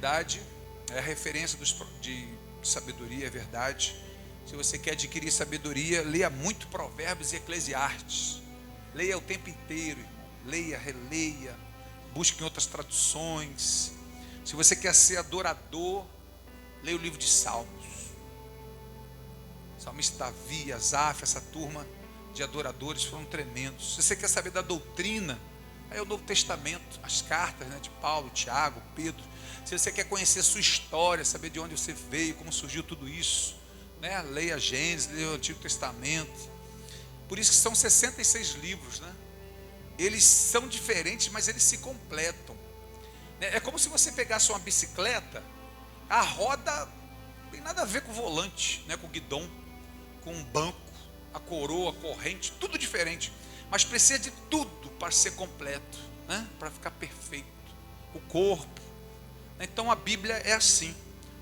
verdade, é a referência de sabedoria, é verdade. Se você quer adquirir sabedoria, leia muito Provérbios e Eclesiastes. Leia o tempo inteiro, irmão. Leia, releia, busque em outras traduções. Se você quer ser adorador, leia o livro de Salmos. Salmista Davi, Asaf, essa turma de adoradores foram tremendos. Se você quer saber da doutrina, aí é o Novo Testamento, as cartas, né, de Paulo, Tiago, Pedro. Se você quer conhecer sua história, saber de onde você veio, como surgiu tudo isso, né, leia Gênesis, leia o Antigo Testamento. Por isso que são 66 livros, né? Eles são diferentes, mas eles se completam. É como se você pegasse uma bicicleta, a roda não tem nada a ver com o volante, né, com o guidão, com o banco, a coroa, a corrente, tudo diferente. Mas precisa de tudo para ser completo, né? Para ficar perfeito. O corpo. Então a Bíblia é assim.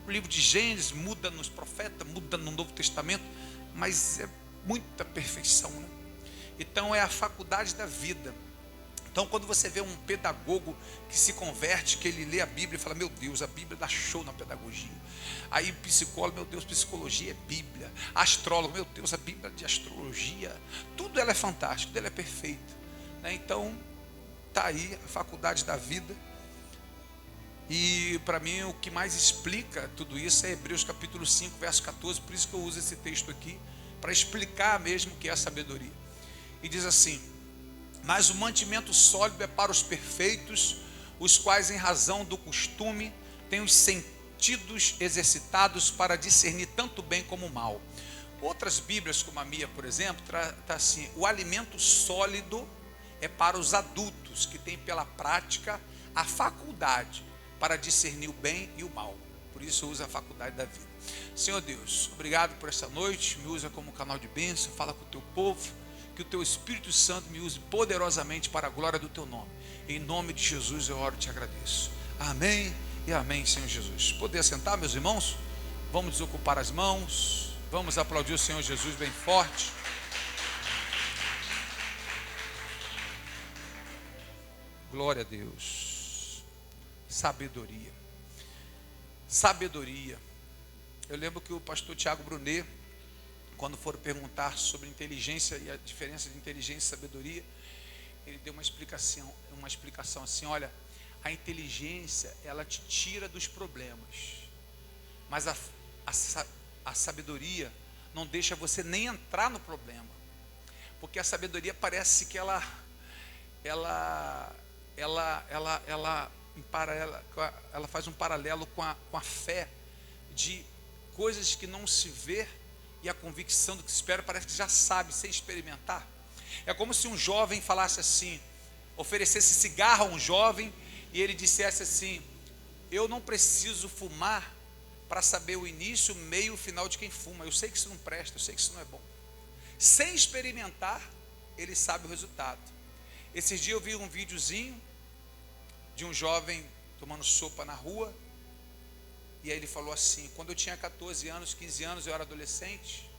O livro de Gênesis muda nos profetas, muda no Novo Testamento, mas é muita perfeição, né? Então é a faculdade da vida. Então quando você vê um pedagogo que se converte, que ele lê a Bíblia e fala, meu Deus, a Bíblia dá show na pedagogia. Aí psicólogo, meu Deus, psicologia é Bíblia. Astrólogo, meu Deus, a Bíblia de astrologia. Tudo ela é fantástico, tudo ela é perfeita, né? Então está aí a faculdade da vida. E para mim o que mais explica tudo isso é Hebreus capítulo 5, verso 14. Por isso que eu uso esse texto aqui, para explicar mesmo o que é a sabedoria. E diz assim: mas o mantimento sólido é para os perfeitos, os quais em razão do costume têm os sentidos exercitados para discernir tanto o bem como o mal. Outras Bíblias, como a minha, por exemplo, está assim: o alimento sólido é para os adultos, que têm pela prática a faculdade para discernir o bem e o mal. Por isso usa a faculdade da vida. Senhor Deus, obrigado por essa noite. Me usa como canal de bênção, fala com o teu povo. Que o teu Espírito Santo me use poderosamente para a glória do teu nome. Em nome de Jesus eu oro e te agradeço. Amém e amém, Senhor Jesus. Poder sentar, meus irmãos? Vamos desocupar as mãos. Vamos aplaudir o Senhor Jesus bem forte. Glória a Deus. Sabedoria. Sabedoria. Eu lembro que o pastor Tiago Brunet, quando foram perguntar sobre inteligência e a diferença de inteligência e sabedoria, ele deu uma explicação assim: olha, a inteligência, ela te tira dos problemas, mas a sabedoria não deixa você nem entrar no problema, porque a sabedoria parece que ela faz um paralelo com a fé, de coisas que não se vê, e a convicção do que se espera parece que já sabe, sem experimentar. É como se um jovem falasse assim, oferecesse cigarro a um jovem, e ele dissesse assim: eu não preciso fumar para saber o início, o meio e o final de quem fuma. Eu sei que isso não presta, eu sei que isso não é bom. Sem experimentar, ele sabe o resultado. Esses dias eu vi um videozinho de um jovem tomando sopa na rua, e aí ele falou assim: quando eu tinha 14 anos, 15 anos, eu era adolescente,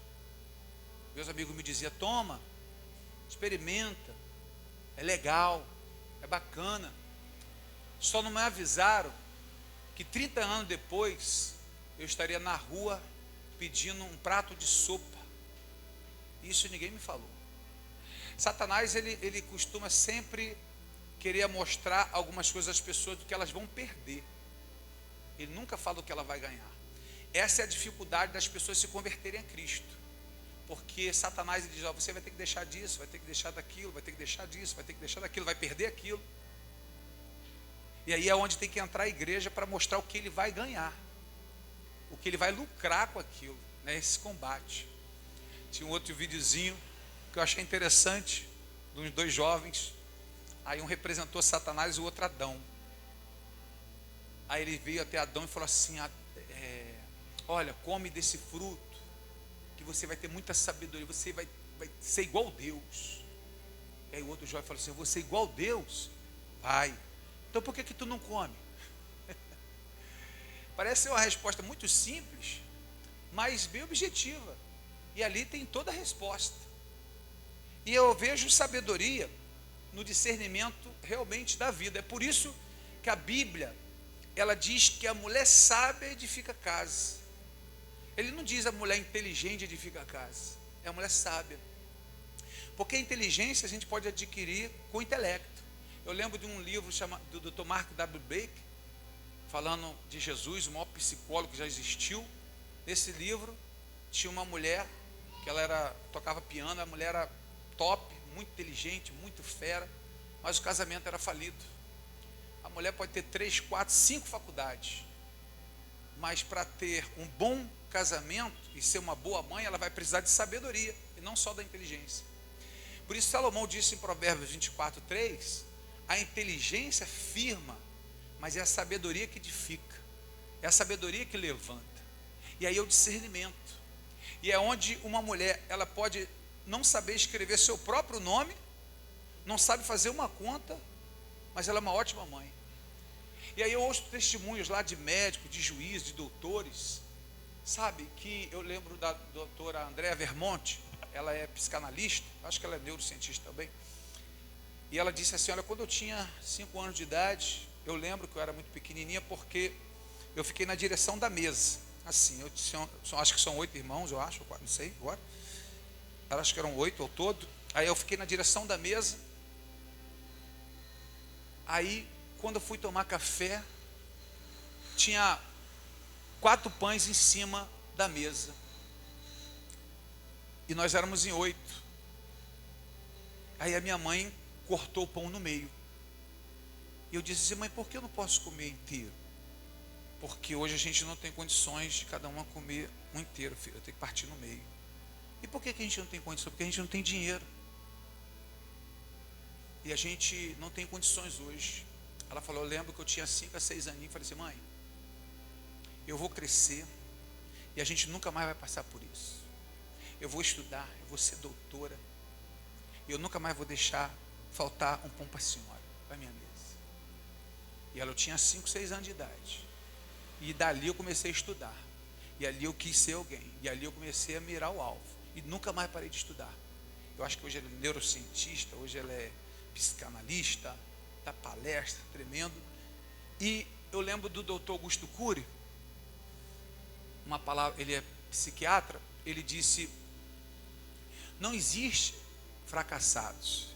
meus amigos me diziam: toma, experimenta, é legal, é bacana. Só não me avisaram que 30 anos depois eu estaria na rua pedindo um prato de sopa. Isso ninguém me falou. Satanás, ele costuma sempre querer mostrar algumas coisas às pessoas do que elas vão perder. Ele nunca fala o que ela vai ganhar. Essa é a dificuldade das pessoas se converterem a Cristo. Porque Satanás, ele diz: ó, você vai ter que deixar disso, vai ter que deixar daquilo, vai ter que deixar disso, vai ter que deixar daquilo, vai perder aquilo. E aí é onde tem que entrar a igreja para mostrar o que ele vai ganhar, o que ele vai lucrar com aquilo, né? Esse combate. Tinha um outro videozinho que eu achei interessante, de uns dois jovens. Aí um representou Satanás e o outro Adão. Aí ele veio até Adão e falou assim: olha, come desse fruto, que você vai ter muita sabedoria, você vai ser igual a Deus. E aí o outro jovem falou assim: eu vou ser igual a Deus? Vai. Então por que tu não come? Parece ser uma resposta muito simples, mas bem objetiva. E ali tem toda a resposta. E eu vejo sabedoria no discernimento realmente da vida. É por isso que a Bíblia, ela diz que a mulher sábia edifica casa. Ele não diz a mulher inteligente edifica casa, é a mulher sábia. Porque a inteligência a gente pode adquirir com o intelecto. Eu lembro de um livro chamado do Dr. Mark W. Blake, falando de Jesus, o maior psicólogo que já existiu. Nesse livro tinha uma mulher que ela tocava piano, a mulher era top, muito inteligente, muito fera, mas o casamento era falido. A mulher pode ter 3, 4, 5 faculdades, mas para ter um bom casamento e ser uma boa mãe, ela vai precisar de sabedoria e não só da inteligência. Por isso Salomão disse em Provérbios 24, 3, a inteligência firma, mas é a sabedoria que edifica, é a sabedoria que levanta. E aí é o discernimento. E é onde uma mulher, ela pode não saber escrever seu próprio nome, não sabe fazer uma conta, mas ela é uma ótima mãe. E aí eu ouço testemunhos lá de médicos, de juízes, de doutores, sabe, que eu lembro da doutora Andréa Vermonte, ela é psicanalista, acho que ela é neurocientista também, e ela disse assim, olha, quando eu tinha 5 anos de idade, eu lembro que eu era muito pequenininha, porque eu fiquei na direção da mesa, assim, acho que são 8 irmãos, eu acho, não sei agora, eu acho que eram 8 ao todo, aí eu fiquei na direção da mesa, aí quando eu fui tomar café, tinha 4 pães em cima da mesa, e nós éramos em 8, aí a minha mãe cortou o pão no meio, e eu disse assim, mãe, por que eu não posso comer inteiro? Porque hoje a gente não tem condições de cada uma comer um inteiro, filho, eu tenho que partir no meio. E por que a gente não tem condições? Porque a gente não tem dinheiro, e a gente não tem condições hoje. Ela falou, eu lembro que eu tinha 5 a 6 aninhos, falei assim, mãe, eu vou crescer, e a gente nunca mais vai passar por isso. Eu vou estudar, eu vou ser doutora, e eu nunca mais vou deixar faltar um pão para a senhora, para a minha mesa. E ela, eu tinha 5, 6 anos de idade, e dali eu comecei a estudar, e ali eu quis ser alguém, e ali eu comecei a mirar o alvo, e nunca mais parei de estudar. Eu acho que hoje ela é neurocientista, hoje ela é psicanalista, dá palestra, tremendo. E eu lembro do doutor Augusto Cury, uma palavra, ele é psiquiatra, ele disse, não existe fracassados,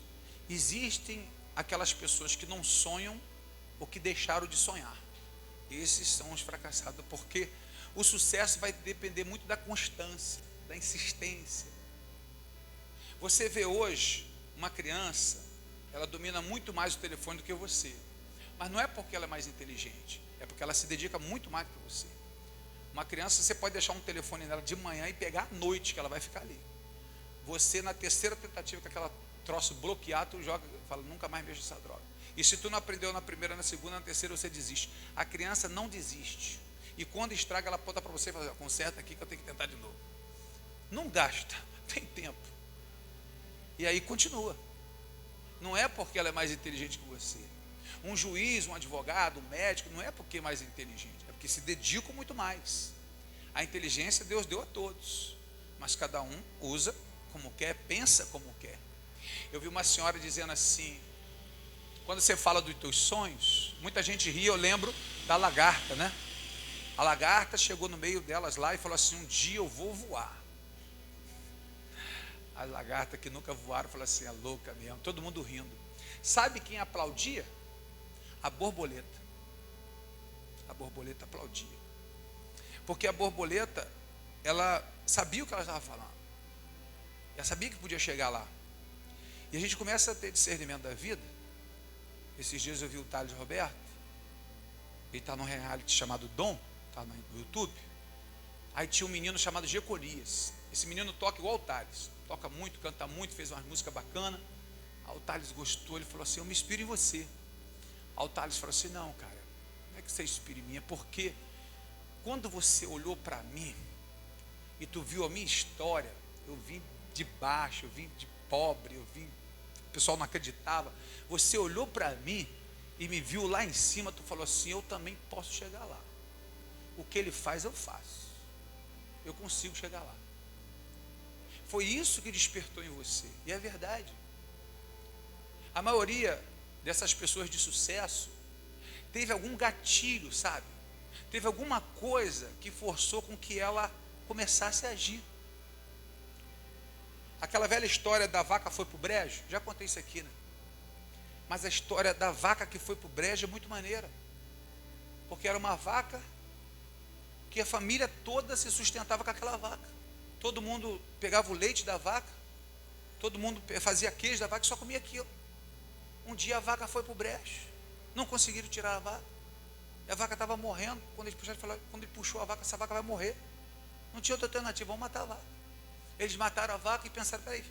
existem aquelas pessoas que não sonham ou que deixaram de sonhar. Esses são os fracassados, porque o sucesso vai depender muito da constância, da insistência. Você vê hoje uma criança, ela domina muito mais o telefone do que você, mas não é porque ela é mais inteligente, é porque ela se dedica muito mais do que você. Uma criança, você pode deixar um telefone nela de manhã e pegar à noite, que ela vai ficar ali. Você, na terceira tentativa, com aquela troço bloqueado, tu joga, fala, nunca mais mexa essa droga. E se tu não aprendeu na primeira, na segunda, na terceira, você desiste. A criança não desiste, e quando estraga, ela aponta para você e fala, conserta aqui que eu tenho que tentar de novo. Não gasta, tem tempo, e aí continua. Não é porque ela é mais inteligente que você. Um juiz, um advogado, um médico, não é porque é mais inteligente, é porque se dedicam muito mais. A inteligência Deus deu a todos, mas cada um usa como quer, pensa como quer. Eu vi uma senhora dizendo assim, quando você fala dos teus sonhos, muita gente ri, eu lembro da lagarta, né? A lagarta chegou no meio delas lá e falou assim, um dia eu vou voar. A lagarta que nunca voaram falou assim, é louca mesmo, todo mundo rindo. Sabe quem aplaudia? A borboleta. A borboleta aplaudia. Porque a borboleta, ela sabia o que ela estava falando. Ela sabia que podia chegar lá. E a gente começa a ter discernimento da vida. Esses dias eu vi o Thales Roberto. Ele está num reality chamado Dom, está no YouTube. Aí tinha um menino chamado Jeconias. Esse menino toca igual o Thales. Toca muito, canta muito, fez uma música bacana. Aí o Thales gostou, ele falou assim, eu me inspiro em você. Aí o Thales falou assim, não, cara, não é que você inspira em mim, é porque quando você olhou para mim e tu viu a minha história, eu vim de baixo, eu vim de pobre, o pessoal não acreditava, você olhou para mim e me viu lá em cima, tu falou assim, eu também posso chegar lá. O que ele faz, eu faço. Eu consigo chegar lá. Foi isso que despertou em você, e é verdade. A maioria dessas pessoas de sucesso teve algum gatilho, sabe? Teve alguma coisa que forçou com que ela começasse a agir. Aquela velha história da vaca foi para o brejo, já contei isso aqui, né? Mas a história da vaca que foi para o brejo é muito maneira. Porque era uma vaca que a família toda se sustentava com aquela vaca. Todo mundo pegava o leite da vaca, todo mundo fazia queijo da vaca e só comia aquilo. Um dia a vaca foi para o brejo, não conseguiram tirar a vaca. E a vaca estava morrendo. Quando ele puxou a vaca, essa vaca vai morrer. Não tinha outra alternativa, vamos matar a vaca. Eles mataram a vaca e pensaram, peraí,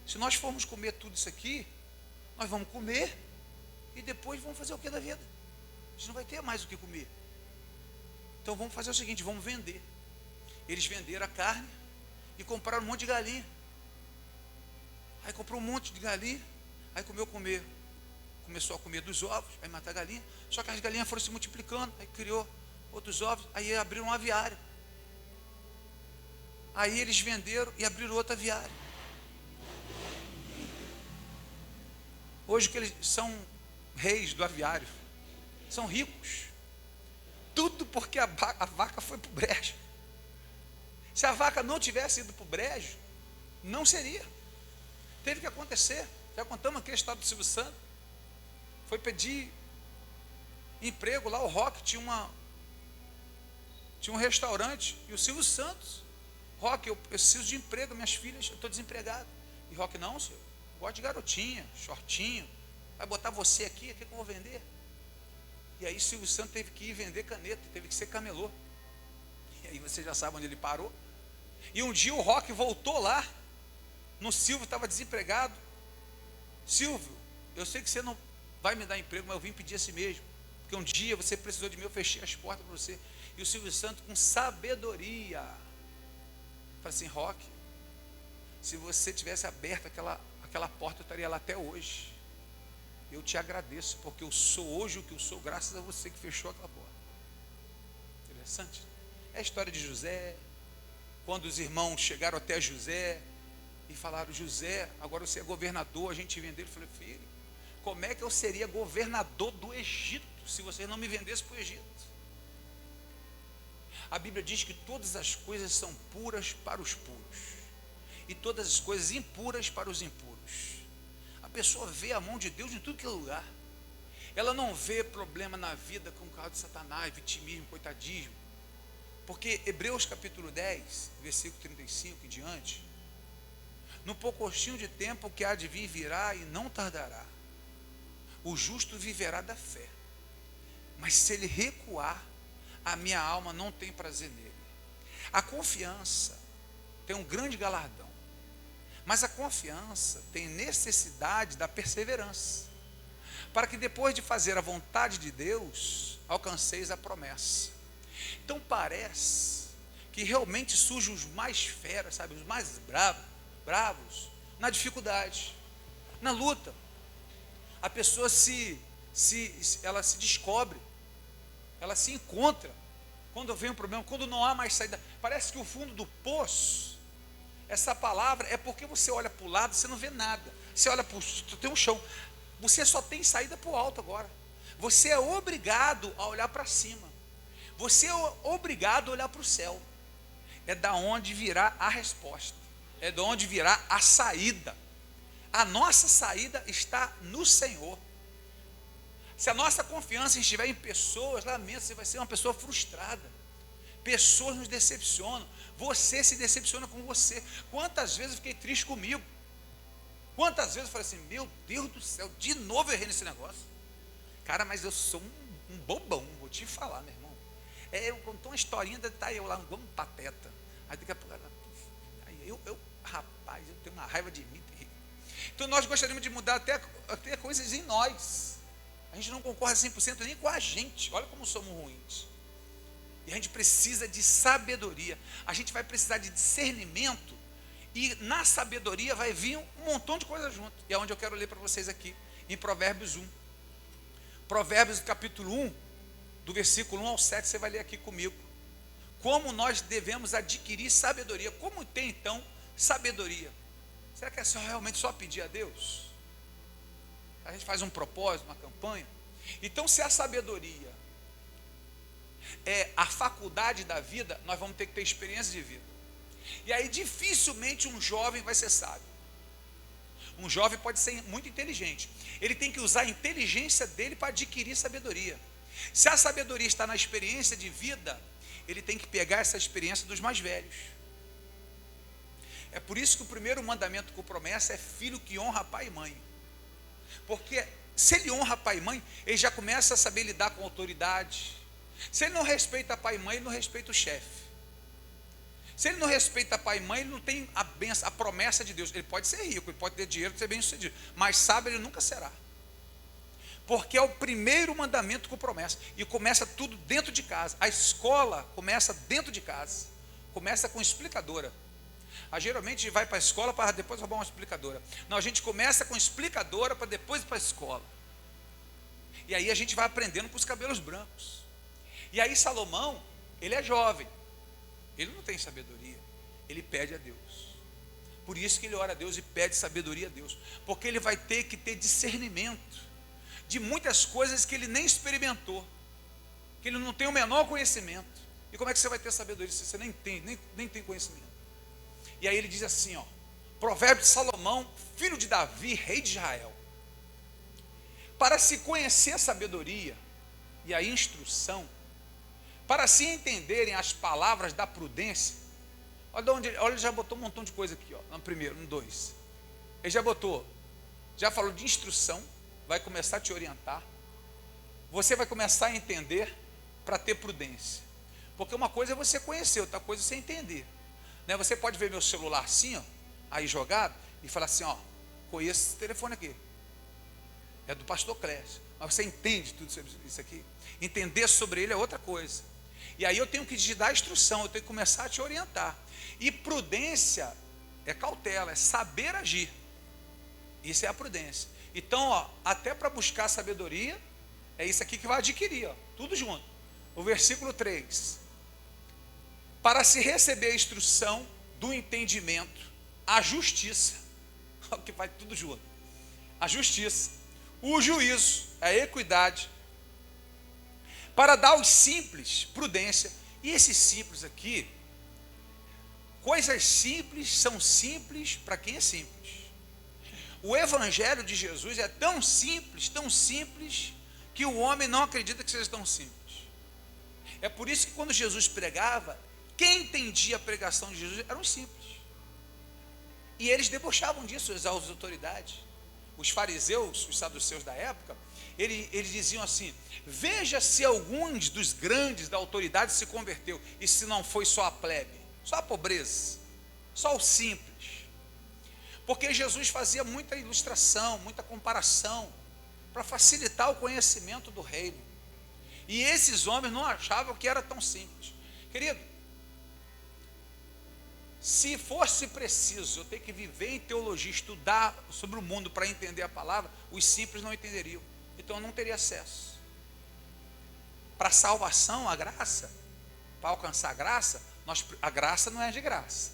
se nós formos comer tudo isso aqui, nós vamos comer e depois vamos fazer o que da vida? A gente não vai ter mais o que comer. Então vamos fazer o seguinte, vamos vender. Eles venderam a carne e compraram um monte de galinha. Aí comprou um monte de galinha, aí começou a comer dos ovos, aí matar a galinha. Só que as galinhas foram se multiplicando, aí criou outros ovos, aí abriram um aviário. Aí eles venderam e abriram outra aviário. Hoje que eles são reis do aviário, são ricos. Tudo porque a vaca foi para o brejo. Se a vaca não tivesse ido para o brejo, não seria. Teve que acontecer. Já contamos aqui a história do Silvio Santos. Foi pedir emprego lá, o Rock tinha um restaurante, e o Silvio Santos, Rock, eu preciso de emprego, minhas filhas, eu estou desempregado. E Rock, não, senhor, eu gosto de garotinha, shortinho, vai botar você aqui, o que eu vou vender? E aí Silvio Santos teve que ir vender caneta, teve que ser camelô. E aí você já sabe onde ele parou. E um dia o Rock voltou lá, no Silvio, estava desempregado. Silvio, eu sei que você não vai me dar emprego, mas eu vim pedir assim mesmo, porque um dia você precisou de mim, eu fechei as portas para você. E o Silvio Santos, com sabedoria, falou assim, Rock, se você tivesse aberto aquela porta, eu estaria lá até hoje. Eu te agradeço, porque eu sou hoje o que eu sou, graças a você que fechou aquela porta. Interessante. É a história de José, quando os irmãos chegaram até José e falaram, José, agora você é governador, a gente vendeu. Ele falou, filho, como é que eu seria governador do Egito, se vocês não me vendessem para o Egito? A Bíblia diz que todas as coisas são puras para os puros, e todas as coisas impuras para os impuros. A pessoa vê a mão de Deus em tudo que é lugar. Ela não vê problema na vida com o carro de Satanás, vitimismo, coitadismo. Porque Hebreus capítulo 10, versículo 35 em diante, no poucochinho de tempo que há de vir virá e não tardará. O justo viverá da fé. Mas se ele recuar, a minha alma não tem prazer nele. A confiança tem um grande galardão. Mas a confiança tem necessidade da perseverança, para que depois de fazer a vontade de Deus, alcanceis a promessa. Então parece que realmente surgem os mais feras, sabe, os mais bravos, na dificuldade, na luta. A pessoa ela se descobre, ela se encontra, quando vem um problema, quando não há mais saída. Parece que o fundo do poço, essa palavra é porque você olha para o lado, você não vê nada. Você olha para o chão, tem um chão. Você só tem saída para o alto agora. Você é obrigado a olhar para cima. Você é obrigado a olhar para o céu. É da onde virá a resposta. É de onde virá a saída. A nossa saída está no Senhor. Se a nossa confiança estiver em pessoas, lamento, você vai ser uma pessoa frustrada. Pessoas nos decepcionam. Você se decepciona com você. Quantas vezes eu fiquei triste comigo? Quantas vezes eu falei assim, meu Deus do céu, de novo eu errei nesse negócio. Cara, mas eu sou um bobão, vou te falar, meu irmão. Eu contou uma historinha, tá eu lá, um pateta. Aí daqui a pouco, rapaz, eu tenho uma raiva de mim terrível. Então nós gostaríamos de mudar até coisas em nós. A gente não concorda 100% nem com a gente. Olha como somos ruins. E a gente precisa de sabedoria. A gente vai precisar de discernimento. E na sabedoria vai vir um montão de coisas junto. E é onde eu quero ler para vocês aqui, em Provérbios 1. Provérbios capítulo 1, do versículo 1 ao 7, você vai ler aqui comigo. Como nós devemos adquirir sabedoria. Como tem então sabedoria? Será que é realmente só pedir a Deus? A gente faz um propósito, uma campanha. Então, se a sabedoria é a faculdade da vida, nós vamos ter que ter experiência de vida. E aí dificilmente um jovem vai ser sábio. Um jovem pode ser muito inteligente. Ele tem que usar a inteligência dele para adquirir sabedoria. Se a sabedoria está na experiência de vida, ele tem que pegar essa experiência dos mais velhos. É por isso que o primeiro mandamento com promessa é filho que honra pai e mãe. Porque se ele honra pai e mãe, ele já começa a saber lidar com autoridade. Se ele não respeita pai e mãe, ele não respeita o chefe. Se ele não respeita pai e mãe, ele não tem a benção, a promessa de Deus. Ele pode ser rico, ele pode ter dinheiro, ser bem sucedido, mas sábio ele nunca será. Porque é o primeiro mandamento com promessa. E começa tudo dentro de casa. A escola começa dentro de casa. Começa com explicadora. Geralmente a gente vai para a escola para depois roubar uma explicadora. Não, a gente começa com explicadora para depois ir para a escola. E aí a gente vai aprendendo com os cabelos brancos. E aí Salomão, ele é jovem. Ele não tem sabedoria. Ele pede a Deus. Por isso que ele ora a Deus e pede sabedoria a Deus. Porque ele vai ter que ter discernimento de muitas coisas que ele nem experimentou. Que ele não tem o menor conhecimento. E como é que você vai ter sabedoria se você nem tem conhecimento? E aí ele diz assim, ó, Provérbio de Salomão, filho de Davi, rei de Israel. Para se conhecer a sabedoria e a instrução, para se entenderem as palavras da prudência. Olha, ele já botou um montão de coisa aqui, ó, no primeiro, no 2. Ele já falou de instrução, vai começar a te orientar. Você vai começar a entender para ter prudência. Porque uma coisa é você conhecer, outra coisa é você entender. Né? Você pode ver meu celular assim, ó, aí jogado, e falar assim, ó, conheço esse telefone aqui. É do pastor Clécio. Mas você entende tudo sobre isso aqui? Entender sobre ele é outra coisa. E aí eu tenho que te dar instrução, eu tenho que começar a te orientar. E prudência é cautela, é saber agir. Isso é a prudência. Então, ó, até para buscar sabedoria, é isso aqui que vai adquirir, ó, tudo junto. O versículo 3. Para se receber a instrução do entendimento, a justiça, que vai tudo junto. A justiça, o juízo, a equidade, para dar aos simples prudência. E esses simples aqui, coisas simples são simples para quem é simples. O evangelho de Jesus é tão simples, que o homem não acredita que seja tão simples. É por isso que quando Jesus pregava, quem entendia a pregação de Jesus eram os simples. E eles debochavam disso, as autoridades. Os fariseus, os saduceus da época, eles diziam assim, veja se alguns dos grandes da autoridade se converteu, e se não foi só a plebe, só a pobreza, só o simples. Porque Jesus fazia muita ilustração, muita comparação, para facilitar o conhecimento do reino. E esses homens não achavam que era tão simples. Querido, se fosse preciso eu ter que viver em teologia, estudar sobre o mundo para entender a palavra, os simples não entenderiam. Então eu não teria acesso. Para a salvação, a graça, para alcançar a graça, a graça não é de graça.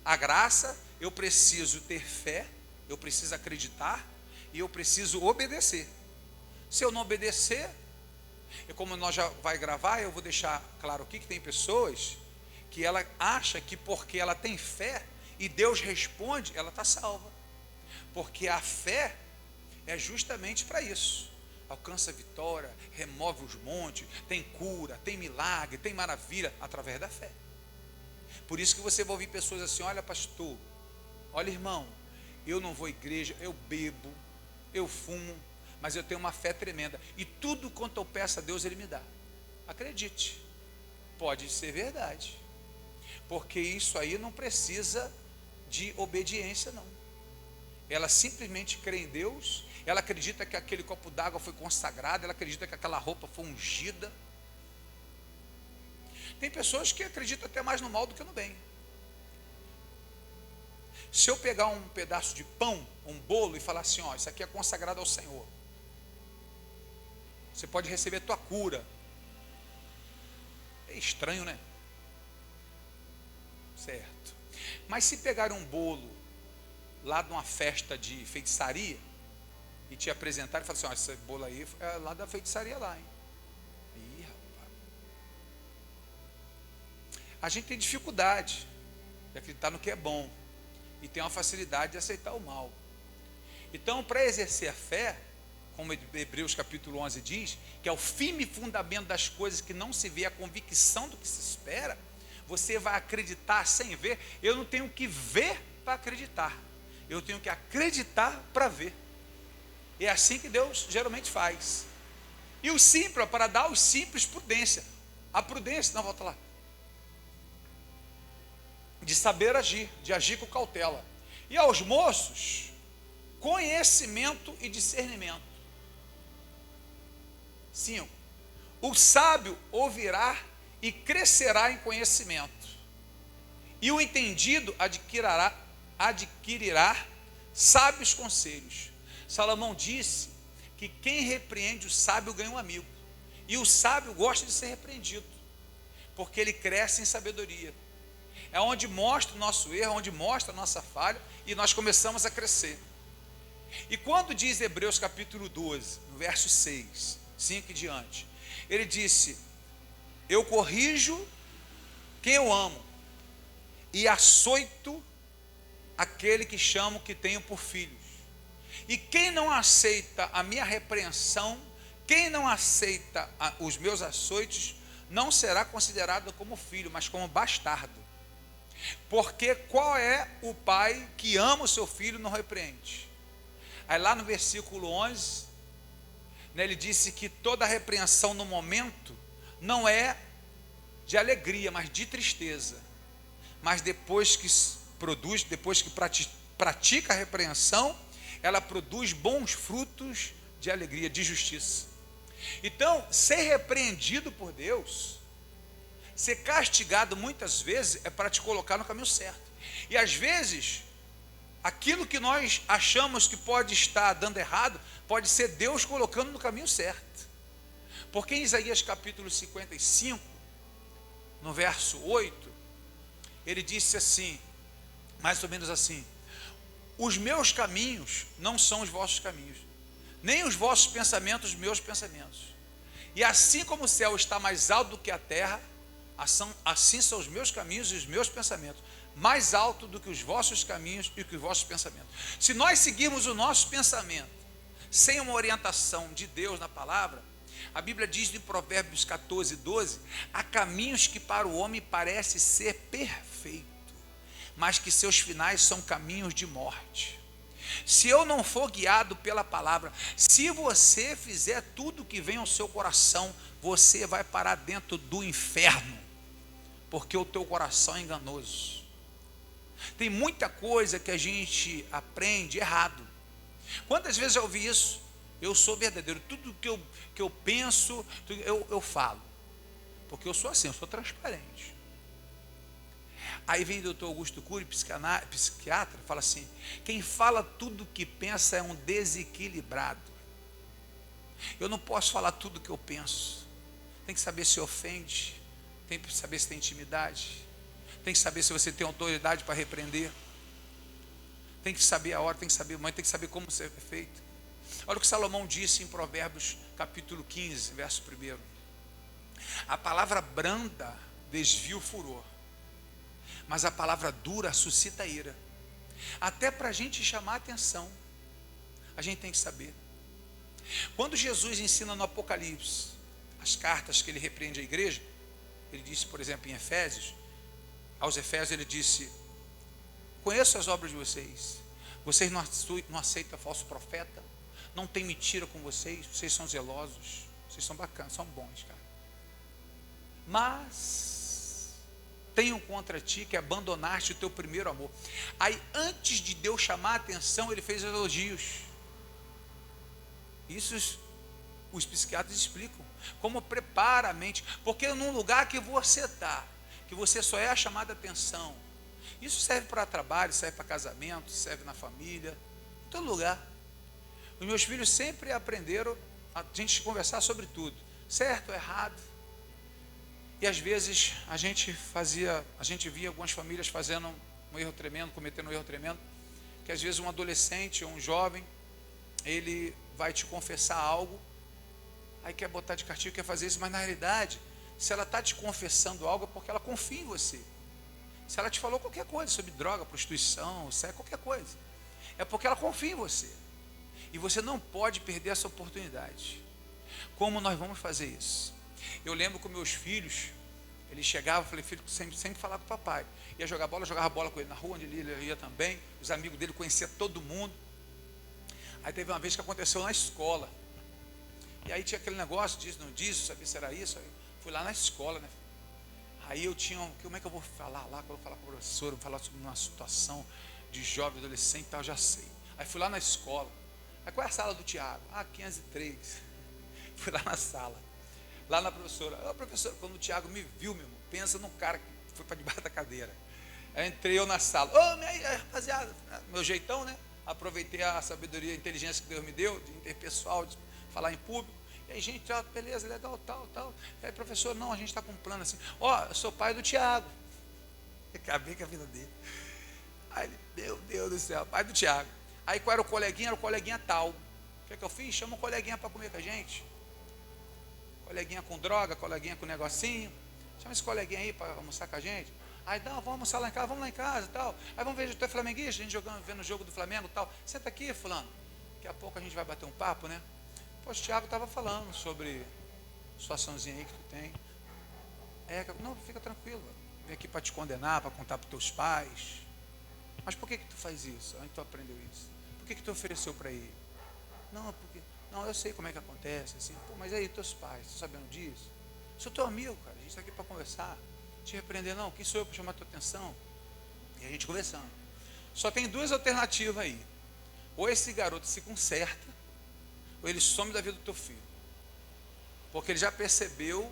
A graça, eu preciso ter fé, eu preciso acreditar e eu preciso obedecer. Se eu não obedecer, e como nós já vai gravar, eu vou deixar claro aqui que tem pessoas que ela acha que porque ela tem fé e Deus responde, ela está salva. Porque a fé é justamente para isso. Alcança a vitória, remove os montes, tem cura, tem milagre, tem maravilha, através da fé. Por isso que você vai ouvir pessoas assim, olha pastor, olha irmão, eu não vou à igreja, eu bebo, eu fumo, mas eu tenho uma fé tremenda. E tudo quanto eu peço a Deus, Ele me dá. Acredite, pode ser verdade. Porque isso aí não precisa de obediência, não. Ela simplesmente crê em Deus, ela acredita que aquele copo d'água foi consagrado, ela acredita que aquela roupa foi ungida. Tem pessoas que acreditam até mais no mal do que no bem. Se eu pegar um pedaço de pão, um bolo, e falar assim, ó, isso aqui é consagrado ao Senhor, você pode receber a tua cura. É estranho, né? Certo. Mas se pegar um bolo lá de uma festa de feitiçaria, e te apresentar e falar assim, ó, esse bolo aí é lá da feitiçaria lá, hein? Ih, rapaz. A gente tem dificuldade de acreditar no que é bom e tem uma facilidade de aceitar o mal. Então, para exercer a fé, como Hebreus capítulo 11 diz, que é o firme fundamento das coisas que não se vê, a convicção do que se espera, você vai acreditar sem ver. Eu não tenho que ver para acreditar, eu tenho que acreditar para ver. É assim que Deus geralmente faz. E o simples, para dar aos simples prudência. A prudência, não, volta lá. De saber agir, de agir com cautela. E aos moços, conhecimento e discernimento. 5. O sábio ouvirá e crescerá em conhecimento. E o entendido adquirirá sábios conselhos. Salomão disse que quem repreende o sábio ganha um amigo. E o sábio gosta de ser repreendido, porque ele cresce em sabedoria. É onde mostra o nosso erro, onde mostra a nossa falha, e nós começamos a crescer. E quando diz Hebreus capítulo 12, no verso 6, 5 e diante, ele disse, eu corrijo quem eu amo, e açoito aquele que chamo, que tenho por filhos. E quem não aceita a minha repreensão, quem não aceita os meus açoites, não será considerado como filho, mas como bastardo. Porque qual é o pai que ama o seu filho e não repreende? Aí lá no versículo 11, né, ele disse que toda repreensão no momento não é de alegria, mas de tristeza. Mas depois que pratica a repreensão, ela produz bons frutos de alegria, de justiça. Então, ser repreendido por Deus, ser castigado muitas vezes, é para te colocar no caminho certo. E às vezes, aquilo que nós achamos que pode estar dando errado, pode ser Deus colocando no caminho certo. Porque em Isaías capítulo 55, no verso 8, ele disse assim, mais ou menos assim, os meus caminhos não são os vossos caminhos, nem os vossos pensamentos, os meus pensamentos. E assim como o céu está mais alto do que a terra, assim são os meus caminhos e os meus pensamentos, mais alto do que os vossos caminhos e que os vossos pensamentos. Se nós seguirmos o nosso pensamento, sem uma orientação de Deus na palavra, a Bíblia diz em Provérbios 14, 12, há caminhos que para o homem parece ser perfeito, mas que seus finais são caminhos de morte. Se eu não for guiado pela palavra, se você fizer tudo que vem ao seu coração, você vai parar dentro do inferno, porque o teu coração é enganoso. Tem muita coisa que a gente aprende errado. Quantas vezes eu ouvi isso? Eu sou verdadeiro, tudo que eu penso, eu falo, porque eu sou assim, eu sou transparente. Aí vem o doutor Augusto Cury, psiquiatra, fala assim, quem fala tudo que pensa é um desequilibrado. Eu não posso falar tudo que eu penso, tem que saber se ofende, tem que saber se tem intimidade, tem que saber se você tem autoridade para repreender, tem que saber a hora, tem que saber o momento, tem que saber como ser feito. Olha o que Salomão disse em Provérbios capítulo 15, verso 1. A palavra branda desvia o furor, mas a palavra dura suscita ira. Até para a gente chamar a atenção, a gente tem que saber. Quando Jesus ensina no Apocalipse as cartas que ele repreende a igreja, ele disse, por exemplo, em Efésios, aos Efésios ele disse, conheço as obras de vocês, vocês não aceitam falso profeta, não tem mentira com vocês são zelosos, vocês são bacanas, são bons, cara. Mas tenho contra ti que abandonaste o teu primeiro amor. Aí antes de Deus chamar a atenção, ele fez elogios. Isso os psiquiatras explicam, como prepara a mente, porque num lugar que você está, que você só é a chamada atenção, isso serve para trabalho, serve para casamento, serve na família, em todo lugar. Os meus filhos sempre aprenderam a gente conversar sobre tudo, certo, errado. E às vezes a gente via algumas famílias fazendo um erro tremendo, cometendo um erro tremendo, que às vezes um adolescente ou um jovem, ele vai te confessar algo, aí quer botar de castigo, quer fazer isso, mas na realidade, se ela está te confessando algo, é porque ela confia em você. Se ela te falou qualquer coisa sobre droga, prostituição, sexo, qualquer coisa, é porque ela confia em você. E você não pode perder essa oportunidade. Como nós vamos fazer isso? Eu lembro com meus filhos, eles chegavam, eu falei, filho, sempre falar com o papai. Ia jogar bola, jogava bola com ele na rua, onde ele ia também. Os amigos dele conheciam todo mundo. Aí teve uma vez que aconteceu na escola. E aí tinha aquele negócio, disso, não disso, sabia se era isso. Aí fui lá na escola, né? Aí eu tinha, como é que eu vou falar lá? Quando eu falar com o professor, eu vou falar sobre uma situação de jovem, adolescente e tal, já sei. Aí fui lá na escola. Aí qual é a sala do Tiago? 503. Fui lá na sala. Lá na professora. Professora, quando o Tiago me viu, meu irmão, pensa num cara que foi para debaixo da cadeira. Aí entrei eu na sala. Rapaziada, meu jeitão, né? Aproveitei a sabedoria e a inteligência que Deus me deu, de interpessoal, de falar em público. E aí, gente, beleza, legal, tal. E aí, professor, não, a gente está com um plano assim. Eu sou pai do Tiago. Acabei com a vida dele. Aí ele, meu Deus do céu, pai do Tiago. Aí qual era o coleguinha? Era o coleguinha tal. O que eu fiz? Chama o coleguinha para comer com a gente. Coleguinha com droga, coleguinha com negocinho. Chama esse coleguinha aí para almoçar com a gente. Aí, não, vamos almoçar lá em casa, vamos lá em casa e tal. Aí vamos ver, tu é flamenguista, a gente vendo o jogo do Flamengo e tal. Senta aqui, fulano. Daqui a pouco a gente vai bater um papo, né? Poxa, o Tiago estava falando sobre a situaçãozinha aí que tu tem. Não, fica tranquilo. Vem aqui para te condenar, para contar para os teus pais. Mas por que tu faz isso? Onde tu aprendeu isso? Por que tu ofereceu para ele? Não, eu sei como é que acontece, assim. Pô, mas aí, teus pais, estão sabendo disso? Sou teu amigo, cara, a gente está aqui para conversar. Te repreender, não, quem sou eu para chamar a tua atenção? E a gente conversando. Só tem duas alternativas aí. Ou esse garoto se conserta, ou ele some da vida do teu filho. Porque ele já percebeu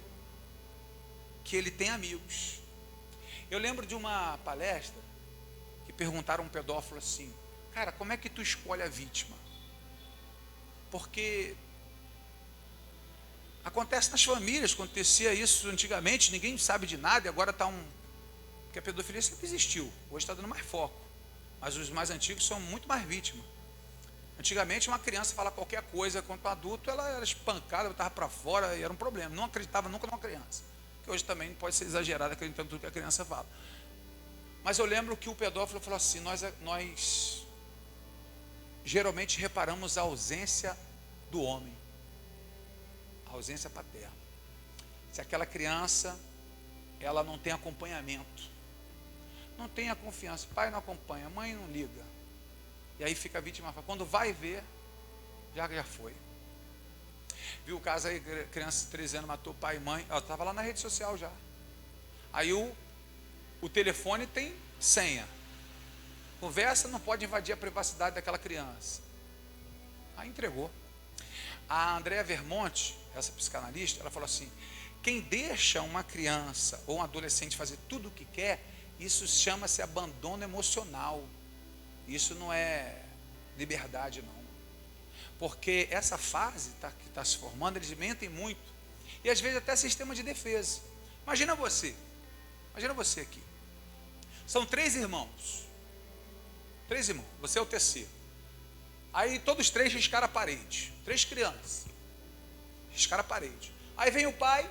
que ele tem amigos. Eu lembro de uma palestra que perguntaram a um pedófilo assim, cara, como é que tu escolhe a vítima? Porque acontece nas famílias, acontecia isso antigamente, ninguém sabe de nada, e agora está porque a pedofilia sempre existiu, hoje está dando mais foco, mas os mais antigos são muito mais vítimas. Antigamente uma criança falar qualquer coisa contra um adulto, ela era espancada, estava para fora e era um problema, não acreditava nunca numa criança, que hoje também não pode ser exagerado acreditando em tudo que a criança fala. Mas eu lembro que o pedófilo falou assim, nós geralmente reparamos a ausência do homem, a ausência paterna. Se aquela criança, ela não tem acompanhamento, não tem a confiança, pai não acompanha, mãe não liga, e aí fica a vítima, quando vai ver, já foi. Viu o caso aí, criança de 13 anos matou pai e mãe, ela estava lá na rede social já. Aí o telefone tem senha. Conversa não pode invadir a privacidade daquela criança. Aí entregou. A Andréa Vermonte, essa psicanalista, ela falou assim, quem deixa uma criança ou um adolescente fazer tudo o que quer, isso chama-se abandono emocional. Isso não é liberdade, não. Porque essa fase que está se formando, eles mentem muito. E às vezes até sistema de defesa. Imagina você aqui. São 3 irmãos. 3 irmãos, você é o terceiro. Aí todos 3 riscaram a parede. 3 crianças. Riscaram a parede. Aí vem o pai.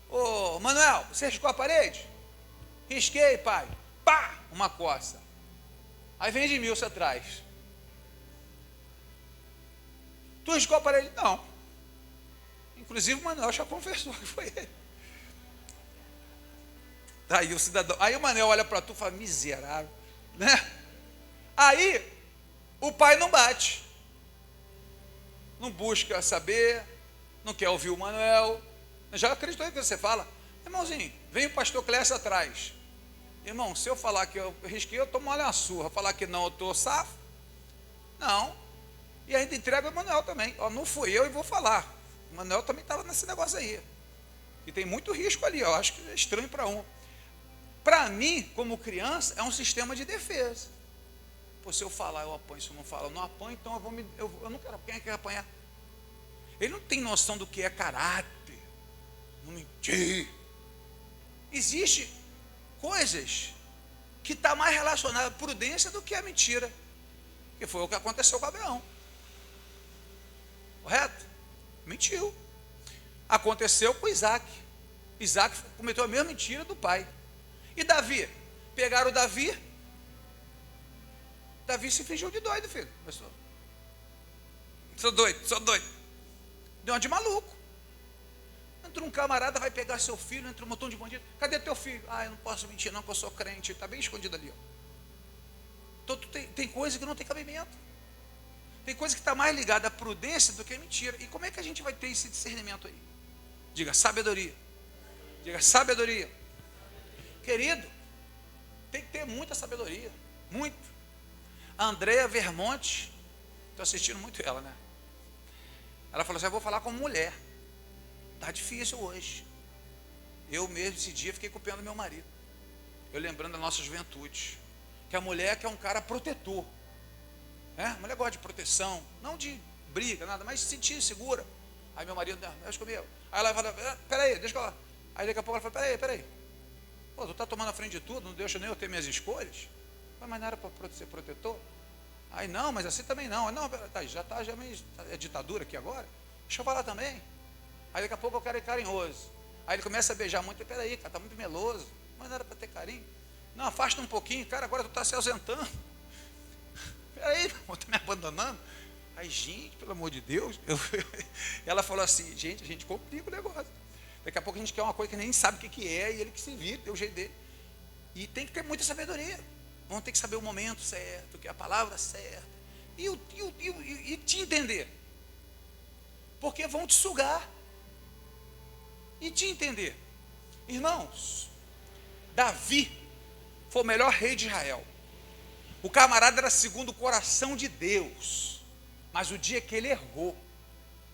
Ô, Manuel, você riscou a parede? Risquei, pai. Pá! Uma coça. Aí vem Edmilson atrás. Tu riscou a parede? Não. Inclusive o Manuel já confessou que foi ele. Daí o cidadão. Aí o Manuel olha para tu e fala, miserável. Né? Aí o pai não bate. Não busca saber. Não quer ouvir o Manuel. Já acreditou em que você fala? Irmãozinho, vem o pastor Clécio atrás. Irmão, se eu falar que eu risquei, eu tomo uma surra. Falar que não, eu estou safo. Não. E ainda entrega o Manuel também. Não fui eu e vou falar. O Manuel também estava nesse negócio aí. E tem muito risco ali. Eu acho que é estranho para um. Para mim, como criança, é um sistema de defesa. Pô, se eu falar, eu apanho. Se eu não falar, eu não apanho. Então eu não quero. Quem é que quer apanhar? Ele não tem noção do que é caráter. Não mentir. Existe coisas que está mais relacionada à prudência do que à mentira. Que foi o que aconteceu com Abraão. Correto? Mentiu. Aconteceu com Isaac. Isaac cometeu a mesma mentira do pai. E Davi? Pegaram o Davi. Davi se fingiu de doido, filho. Sou doido. Deu uma de maluco. Entra um camarada, vai pegar seu filho, entra um montão de bandido. Cadê teu filho? Ah, eu não posso mentir não, que eu sou crente. Está bem escondido ali, ó. Então, tem coisa que não tem cabimento. Tem coisa que está mais ligada à prudência do que à mentira. E como é que a gente vai ter esse discernimento aí? Diga sabedoria. Diga sabedoria. Querido, tem que ter muita sabedoria. Muito. A Andréa Vermonte, estou assistindo muito ela, né? Ela falou assim, eu vou falar como mulher. Está difícil hoje. Eu mesmo, esse dia, fiquei copiando meu marido. Eu lembrando da nossa juventude. Que a mulher quer um cara protetor. A mulher gosta de proteção. Não de briga, nada, mas se sentir segura. Aí meu marido, mexe comigo. Aí ela fala, peraí, deixa eu... Aí daqui a pouco ela fala, peraí. Pô, tu está tomando a frente de tudo, não deixa nem eu ter minhas escolhas. Mas não era para ser protetor? Aí não, mas assim também não. Não, já meio, é ditadura aqui agora. Deixa eu falar também. Aí daqui a pouco eu quero ir carinhoso. Aí ele começa a beijar muito. Peraí, cara, tá muito meloso. Mas não era para ter carinho. Não, afasta um pouquinho. Cara, agora tu está se ausentando. Peraí, tu está me abandonando. Aí, gente, pelo amor de Deus. Ela falou assim, gente, a gente complica o negócio. Daqui a pouco a gente quer uma coisa que nem sabe o que é. E ele que se vira, deu o jeito dele. E tem que ter muita sabedoria. Vão ter que saber o momento certo, que é a palavra certa. E te entender. Porque vão te sugar. E te entender. Irmãos, Davi foi o melhor rei de Israel. O camarada era segundo o coração de Deus. Mas o dia que ele errou,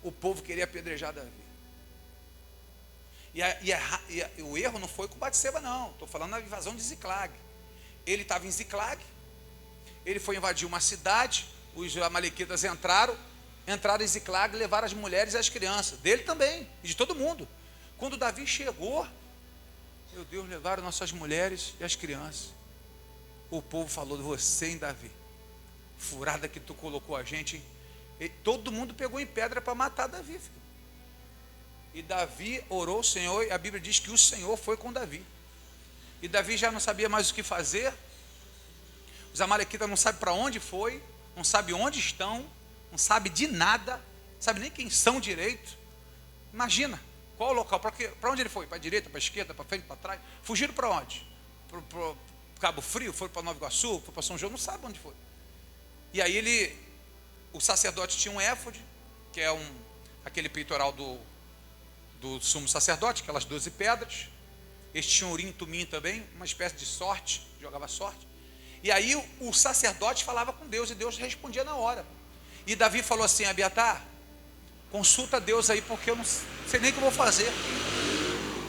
o povo queria apedrejar Davi. E o erro não foi com Batseba, não. Estou falando da invasão de Ziclag. Ele estava em Ziclag. Ele foi invadir uma cidade. Os amalequitas entraram em Ziclag e levaram as mulheres e as crianças. Dele também, e de todo mundo. Quando Davi chegou, meu Deus, levaram nossas mulheres e as crianças. O povo falou de você, hein, Davi? Furada que tu colocou a gente, hein? E todo mundo pegou em pedra para matar Davi, filho. E Davi orou ao Senhor, e a Bíblia diz que o Senhor foi com Davi. E Davi já não sabia mais o que fazer. Os amalequitas não sabem para onde foi, não sabem onde estão, não sabem de nada, não sabem nem quem são direito. Imagina, qual o local, para onde ele foi? Para a direita, para a esquerda, para frente, para trás? Fugiram para onde? Para Cabo Frio, foram para Nova Iguaçu, foram para São João, não sabe onde foi. E aí o sacerdote tinha um éfode, que é aquele peitoral do sumo sacerdote, aquelas 12 pedras. Eles tinham urim e tumim também, uma espécie de sorte, jogava sorte. E aí o sacerdote falava com Deus, e Deus respondia na hora. E Davi falou assim, Abiatar, consulta Deus aí, porque eu não sei nem o que eu vou fazer.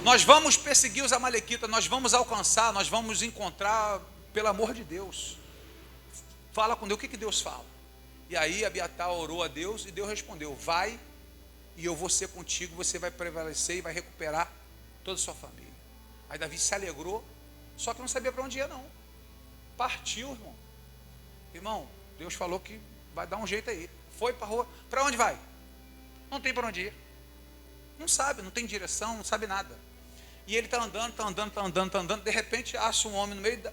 Nós vamos perseguir os amalequitas, nós vamos alcançar, nós vamos encontrar, pelo amor de Deus. Fala com Deus, o que Deus fala? E aí Abiatar orou a Deus, e Deus respondeu, vai, e eu vou ser contigo, você vai prevalecer e vai recuperar toda a sua família. Aí Davi se alegrou, só que não sabia para onde ia não. Partiu, irmão. Irmão, Deus falou que vai dar um jeito aí. Foi para a rua, para onde vai? Não tem para onde ir. Não sabe, não tem direção, não sabe nada. E ele está andando, de repente acha um homem no meio do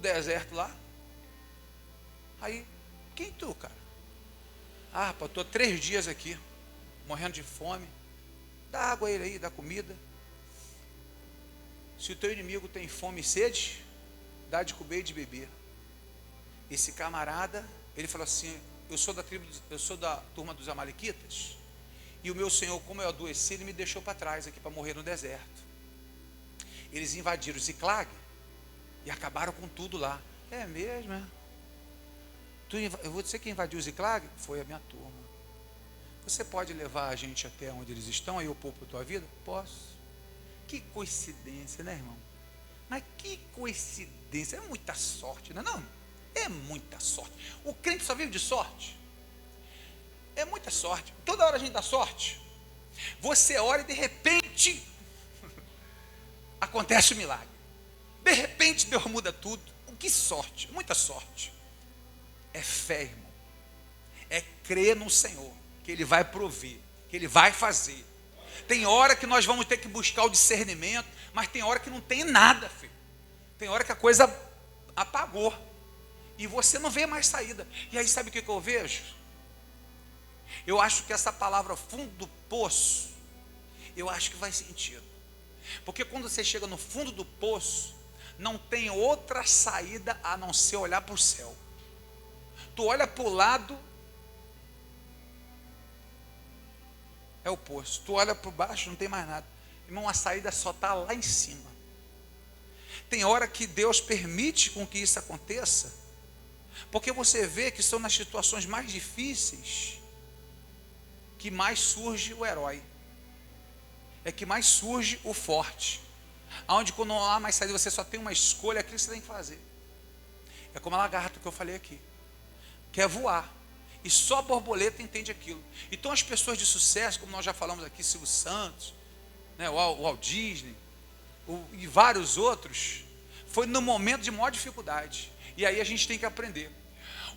deserto lá. Aí, quem tu, cara? Ah, rapaz, estou 3 dias aqui, morrendo de fome. Dá água a ele aí, dá comida. Se o teu inimigo tem fome e sede, dá de comer e de beber. Esse camarada, ele falou assim, eu sou da turma dos amalequitas, e o meu Senhor, como eu adoeci, ele me deixou para trás aqui para morrer no deserto. Eles invadiram Ziclag e acabaram com tudo lá. É mesmo, é? Eu vou dizer que invadiu Ziclag? Foi a minha turma. Você pode levar a gente até onde eles estão, aí eu poupo a tua vida? Posso. Que coincidência, né, irmão? Mas que coincidência, é muita sorte, não é não? É muita sorte. O crente só vive de sorte. É muita sorte. Toda hora a gente dá sorte. Você ora e de repente acontece o milagre. De repente Deus muda tudo. Que sorte, muita sorte. é fé, irmão. É crer no Senhor, que Ele vai prover, que Ele vai fazer. Tem hora que nós vamos ter que buscar o discernimento, mas tem hora que não tem nada, filho. Tem hora que a coisa apagou e você não vê mais saída. E aí sabe o que eu vejo? Eu acho que essa palavra fundo do poço, eu acho que faz sentido. Porque quando você chega no fundo do poço, não tem outra saída a não ser olhar para o céu. Tu olha para o lado, é o poço. Tu olha para baixo, não tem mais nada. Irmão, a saída só está lá em cima. Tem hora que Deus permite com que isso aconteça, porque você vê que são nas situações mais difíceis que mais surge o herói. É que mais surge o forte. Aonde quando não há mais saída, você só tem uma escolha, é aquilo que você tem que fazer. É como a lagarta que eu falei aqui. Quer voar. E só a borboleta entende aquilo. Então as pessoas de sucesso, como nós já falamos aqui, Silvio Santos, né, o Walt Disney, e vários outros, foi no momento de maior dificuldade. E aí a gente tem que aprender.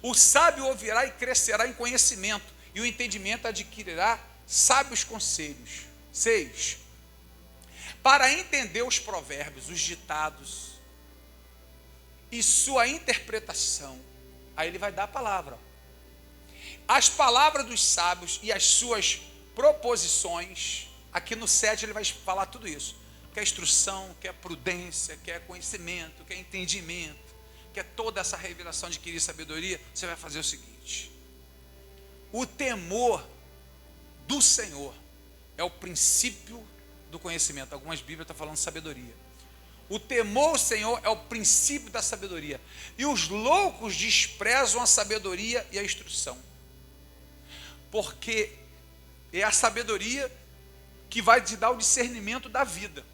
O sábio ouvirá e crescerá em conhecimento, e o entendimento adquirirá sábios conselhos. 6. Para entender os provérbios, os ditados e sua interpretação, aí ele vai dar a palavra. As palavras dos sábios e as suas proposições, aqui no 7 ele vai falar tudo isso. Quer instrução, quer prudência, quer conhecimento, quer entendimento, quer toda essa revelação de adquirir sabedoria, você vai fazer o seguinte: o temor do Senhor é o princípio do conhecimento. Algumas Bíblias estão falando sabedoria. O temor ao Senhor é o princípio da sabedoria. E os loucos desprezam a sabedoria e a instrução. Porque é a sabedoria que vai te dar o discernimento da vida.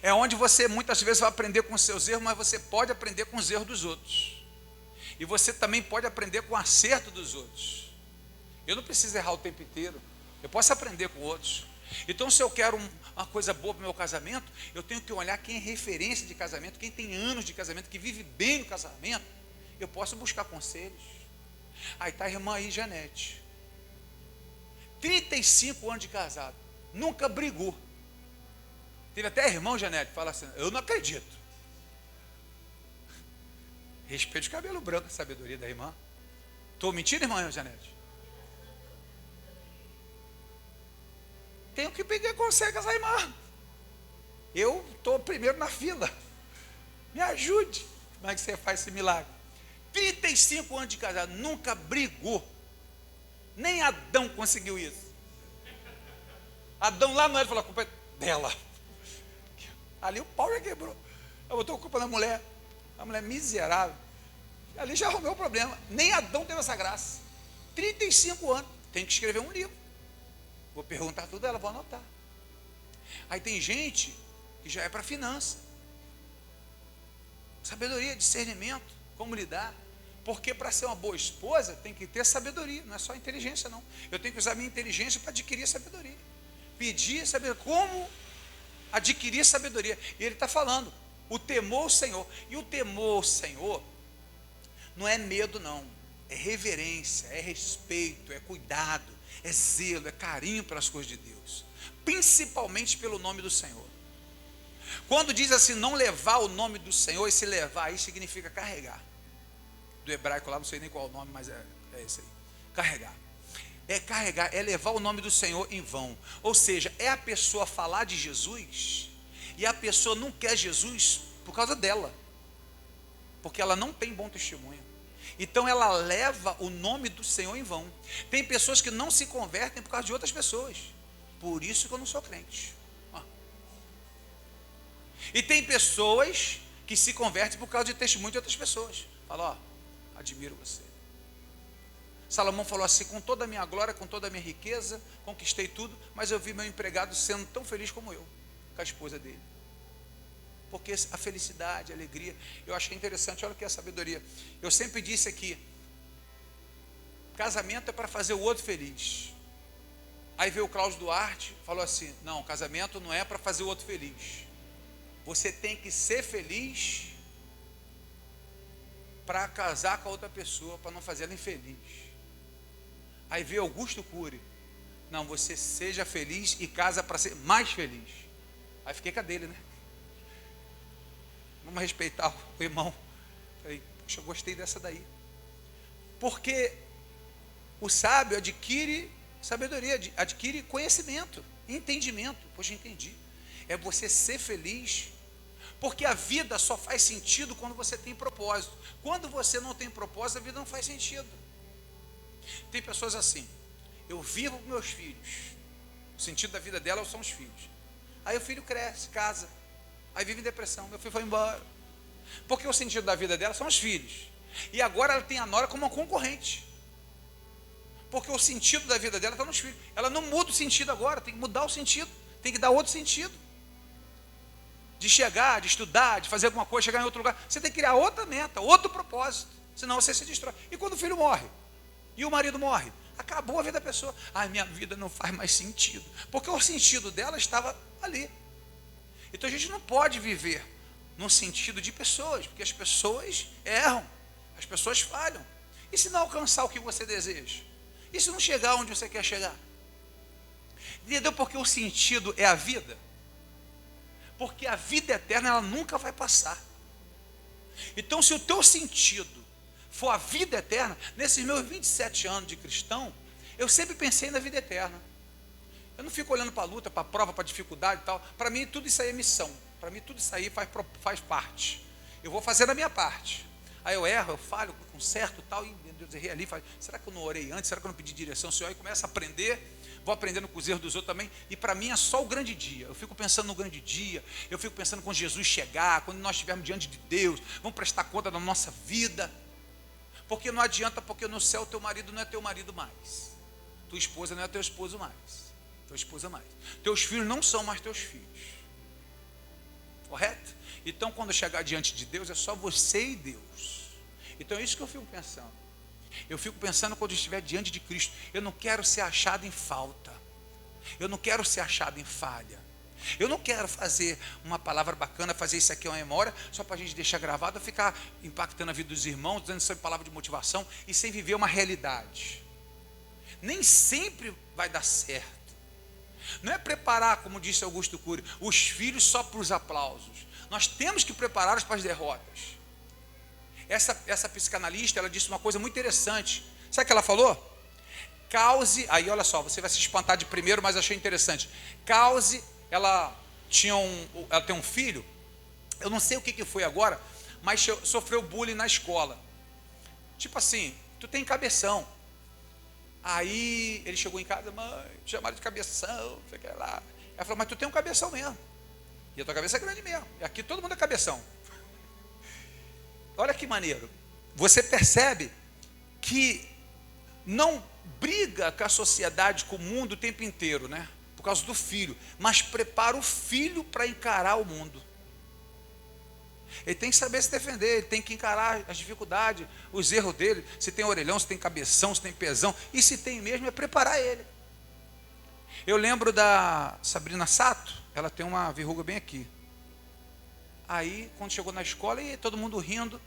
É onde você muitas vezes vai aprender com os seus erros, mas você pode aprender com os erros dos outros. E você também pode aprender com o acerto dos outros. Eu não preciso errar o tempo inteiro. Eu posso aprender com outros. Então, se eu quero uma coisa boa para o meu casamento, eu tenho que olhar quem é referência de casamento, quem tem anos de casamento, que vive bem no casamento. Eu posso buscar conselhos. Aí está a irmã aí, Janete. 35 anos de casado. Nunca brigou. Teve até irmão, Janete, fala assim: eu não acredito. Respeito o cabelo branco, a sabedoria da irmã. Estou mentindo, irmã Janete? Tenho que pedir conselho com essa irmã. Eu estou primeiro na fila. Me ajude. Como é que você faz esse milagre? 35 anos de casado, nunca brigou. Nem Adão conseguiu isso. Adão lá no Éden falou: a culpa é dela. Ali o pau já quebrou. Eu botou a culpa na mulher. A mulher miserável. Ali já arrumou o problema. Nem Adão teve essa graça. 35 anos. Tem que escrever um livro. Vou perguntar tudo ela, vou anotar. Aí tem gente que já é para finança. Sabedoria, discernimento, como lidar. Porque para ser uma boa esposa tem que ter sabedoria, não é só inteligência não. Eu tenho que usar minha inteligência para adquirir sabedoria. Pedir sabedoria, como adquirir sabedoria. E ele está falando, o temor ao Senhor. E o temor ao Senhor não é medo não, é reverência, é respeito, é cuidado, é zelo, é carinho pelas coisas de Deus, principalmente pelo nome do Senhor. Quando diz assim, não levar o nome do Senhor, esse levar aí significa carregar. Do hebraico lá, não sei nem qual é o nome, mas é esse aí. Carregar. É carregar, é levar o nome do Senhor em vão. Ou seja, é a pessoa falar de Jesus e a pessoa não quer Jesus por causa dela. Porque ela não tem bom testemunho. Então ela leva o nome do Senhor em vão. Tem pessoas que não se convertem por causa de outras pessoas. Por isso que eu não sou crente. E tem pessoas que se convertem por causa de testemunho de outras pessoas. Fala, ó, admiro você. Salomão falou assim: com toda a minha glória, com toda a minha riqueza, conquistei tudo, mas eu vi meu empregado sendo tão feliz como eu, com a esposa dele. Porque a felicidade, a alegria, eu achei interessante, olha o que é a sabedoria. Eu sempre disse aqui, casamento é para fazer o outro feliz. Aí veio o Cláudio Duarte, falou assim: não, casamento não é para fazer o outro feliz. Você tem que ser feliz para casar com a outra pessoa, para não fazer ela infeliz. Aí veio Augusto Cury: não, você seja feliz e casa para ser mais feliz. Aí fiquei com a dele, né? Vamos respeitar o irmão. Falei, poxa, eu gostei dessa daí. Porque o sábio adquire sabedoria, adquire conhecimento, entendimento. Poxa, entendi. É você ser feliz, porque a vida só faz sentido quando você tem propósito. Quando você não tem propósito, a vida não faz sentido. Tem pessoas assim: eu vivo com meus filhos, o sentido da vida dela são os filhos. Aí o filho cresce, casa, aí vive em depressão, meu filho foi embora. Porque o sentido da vida dela são os filhos. E agora ela tem a nora como uma concorrente. Porque o sentido da vida dela está nos filhos. Ela não muda o sentido agora, tem que mudar o sentido, tem que dar outro sentido. De chegar, de estudar, de fazer alguma coisa, chegar em outro lugar. Você tem que criar outra meta, outro propósito. Senão você se destrói. E quando o filho morre? E o marido morre? Acabou a vida da pessoa. Ai, minha vida não faz mais sentido. Porque o sentido dela estava ali. Então a gente não pode viver no sentido de pessoas, porque as pessoas erram, as pessoas falham. E se não alcançar o que você deseja? E se não chegar onde você quer chegar? Entendeu? Porque o sentido é a vida. Porque a vida eterna, ela nunca vai passar. Então, se o teu sentido for a vida eterna, nesses meus 27 anos de cristão, eu sempre pensei na vida eterna. Eu não fico olhando para a luta, para a prova, para a dificuldade e tal. Para mim, tudo isso aí é missão. Para mim, tudo isso aí faz parte. Eu vou fazer a minha parte. Aí eu erro, eu falho, conserto e tal. E meu Deus, errei ali. Será que eu não orei antes? Será que eu não pedi direção ao Senhor? Aí começa a aprender. Vou aprendendo com os erros dos outros também. E para mim é só o grande dia. Eu fico pensando no grande dia. Eu fico pensando quando Jesus chegar, quando nós estivermos diante de Deus. Vamos prestar conta da nossa vida. Porque não adianta, porque no céu teu marido não é teu marido mais. Tua esposa não é teu esposo mais. Tua esposa mais. Teus filhos não são mais teus filhos. Correto? Então quando chegar diante de Deus é só você e Deus. Então é isso que eu fico pensando. Eu fico pensando quando eu estiver diante de Cristo. Eu não quero ser achado em falta. Eu não quero ser achado em falha. Eu não quero fazer uma palavra bacana, fazer isso aqui uma memória, só para a gente deixar gravado, ficar impactando a vida dos irmãos, dando essa palavra de motivação e sem viver uma realidade. Nem sempre vai dar certo. Não é preparar, como disse Augusto Cury, os filhos só para os aplausos. Nós temos que prepará-los para as derrotas. Essa psicanalista, ela disse uma coisa muito interessante. Sabe o que ela falou? Cause, aí olha só, você vai se espantar de primeiro, mas achei interessante. Cause, ela tem um filho, eu não sei o que foi agora, mas sofreu bullying na escola. Tipo assim, tu tem cabeção. Aí ele chegou em casa, mãe, chamaram de cabeção, não sei o que lá. Ela falou, mas tu tem um cabeção mesmo. E a tua cabeça é grande mesmo. E aqui todo mundo é cabeção. Olha que maneiro. Você percebe que não briga com a sociedade, com o mundo o tempo inteiro, né? Por causa do filho. Mas prepara o filho para encarar o mundo. Ele tem que saber se defender, ele tem que encarar as dificuldades, os erros dele. Se tem orelhão, se tem cabeção, se tem pezão. E se tem mesmo, é preparar ele. Eu lembro da Sabrina Sato, ela tem uma verruga bem aqui. Aí, quando chegou na escola, e todo mundo rindo,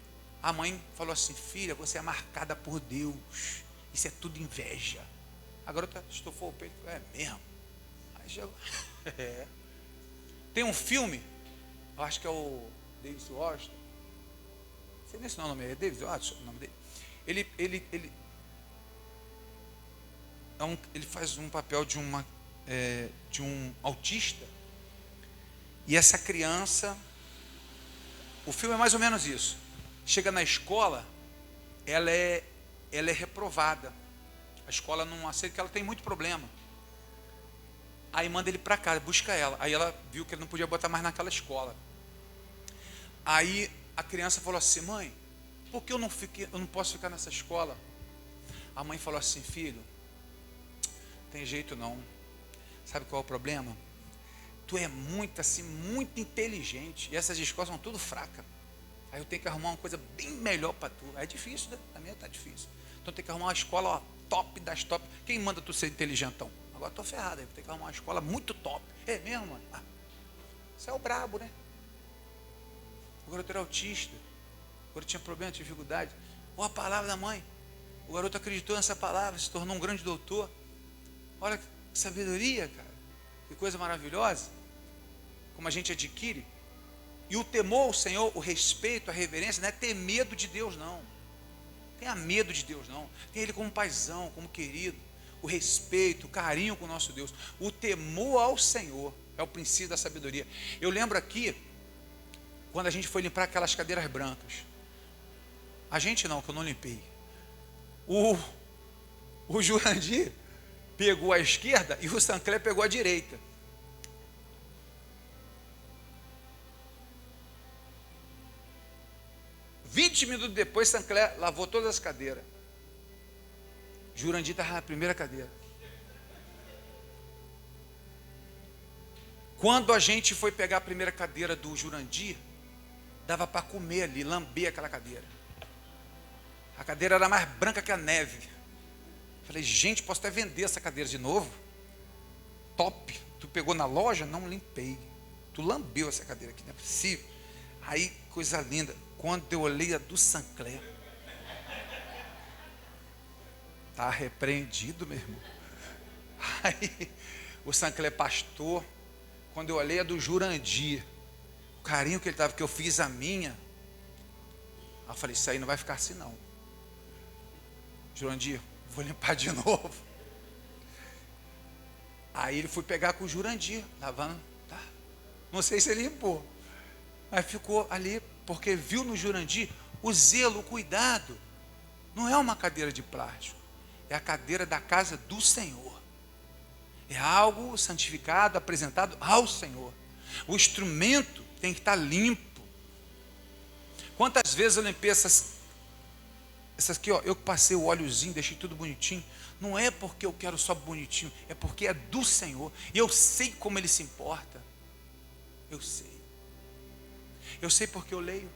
a mãe falou assim, filha, você é marcada por Deus. Isso é tudo inveja. A garota estufou o peito e falou, é mesmo? Aí chegou. É. Tem um filme, eu acho que é o David Washington. Não sei nem se não é o nome, é David Washington o nome dele. Ele faz um papel de um autista. E essa criança, o filme é mais ou menos isso. Chega na escola, ela é reprovada. A escola não aceita, que ela tem muito problema. Aí manda ele para casa, busca ela. Aí ela viu que ele não podia botar mais naquela escola. Aí a criança falou assim, mãe, por que eu não posso ficar nessa escola? A mãe falou assim, filho, tem jeito não. Sabe qual é o problema? Tu é muito inteligente. E essas escolas são tudo fracas. Aí eu tenho que arrumar uma coisa bem melhor para tu. Aí é difícil, né? A minha tá difícil. Então tem que arrumar uma escola, ó, top das top. Quem manda tu ser inteligentão? Agora eu tô ferrado, aí vou ter que arrumar uma escola muito top. É mesmo, mano? Ah, você é o brabo, né? Agora eu era autista. quando tinha problema, tinha dificuldade. A palavra da mãe. O garoto acreditou nessa palavra, se tornou um grande doutor. Olha que sabedoria, cara. Que coisa maravilhosa. Como a gente adquire. E o temor ao Senhor, o respeito, a reverência, não é ter medo de Deus, não. Tenha medo de Deus, não. Tenha Ele como paizão, como querido. O respeito, o carinho com o nosso Deus. O temor ao Senhor é o princípio da sabedoria. Eu lembro aqui, quando a gente foi limpar aquelas cadeiras brancas. A gente não, que eu não limpei. O Jurandir pegou a esquerda e o Sancler pegou a direita. Vinte minutos depois, Sancler lavou todas as cadeiras. Jurandir estava na primeira cadeira. Quando a gente foi pegar a primeira cadeira do Jurandir, dava para comer ali, lamber aquela cadeira. A cadeira era mais branca que a neve. Falei, gente, posso até vender essa cadeira de novo? Top. Tu pegou na loja? Não limpei. Tu lambeu essa cadeira aqui, não é possível. Aí, coisa linda. Quando eu olhei a do Sancler, tá repreendido, meu irmão. Aí, o Sancler pastor, quando eu olhei a do Jurandir, o carinho que ele estava, que eu fiz a minha, aí eu falei, isso aí não vai ficar assim não. Jurandir, vou limpar de novo. Aí ele foi pegar com o Jurandir, lavando, tá? Não sei se ele limpou, mas ficou ali, porque viu no Jurandir o zelo, o cuidado. Não é uma cadeira de plástico, é a cadeira da casa do Senhor. É algo santificado, apresentado ao Senhor. O instrumento tem que estar limpo. Quantas vezes eu limpei essas aqui, ó, eu passei o óleozinho, deixei tudo bonitinho. Não é porque eu quero só bonitinho, é porque é do Senhor. E eu sei como Ele se importa. Eu sei. Eu sei porque eu leio.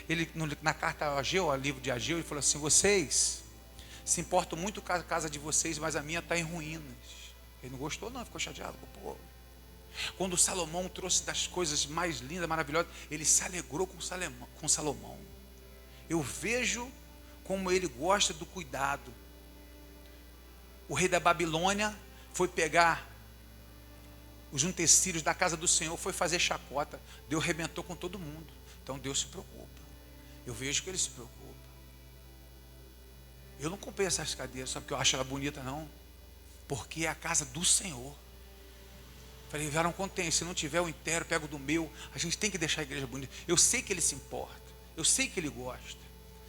Ele, na carta a Ageu, ao livro de Ageu, ele falou assim, vocês se importam muito com a casa de vocês, mas a minha está em ruínas. Ele não gostou não, ficou chateado com o povo. Quando Salomão trouxe das coisas mais lindas, maravilhosas, ele se alegrou com Salomão. Eu vejo como ele gosta do cuidado. O rei da Babilônia foi pegar os utensílios da casa do Senhor, foi fazer chacota. Deus arrebentou com todo mundo. Então Deus se preocupa. Eu vejo que Ele se preocupa. Eu não comprei essas cadeiras só porque eu acho ela bonita, não. Porque é a casa do Senhor. Falei, Varão, quanto tem? Se não tiver, eu inteiro, pego do meu. A gente tem que deixar a igreja bonita. Eu sei que Ele se importa. Eu sei que Ele gosta.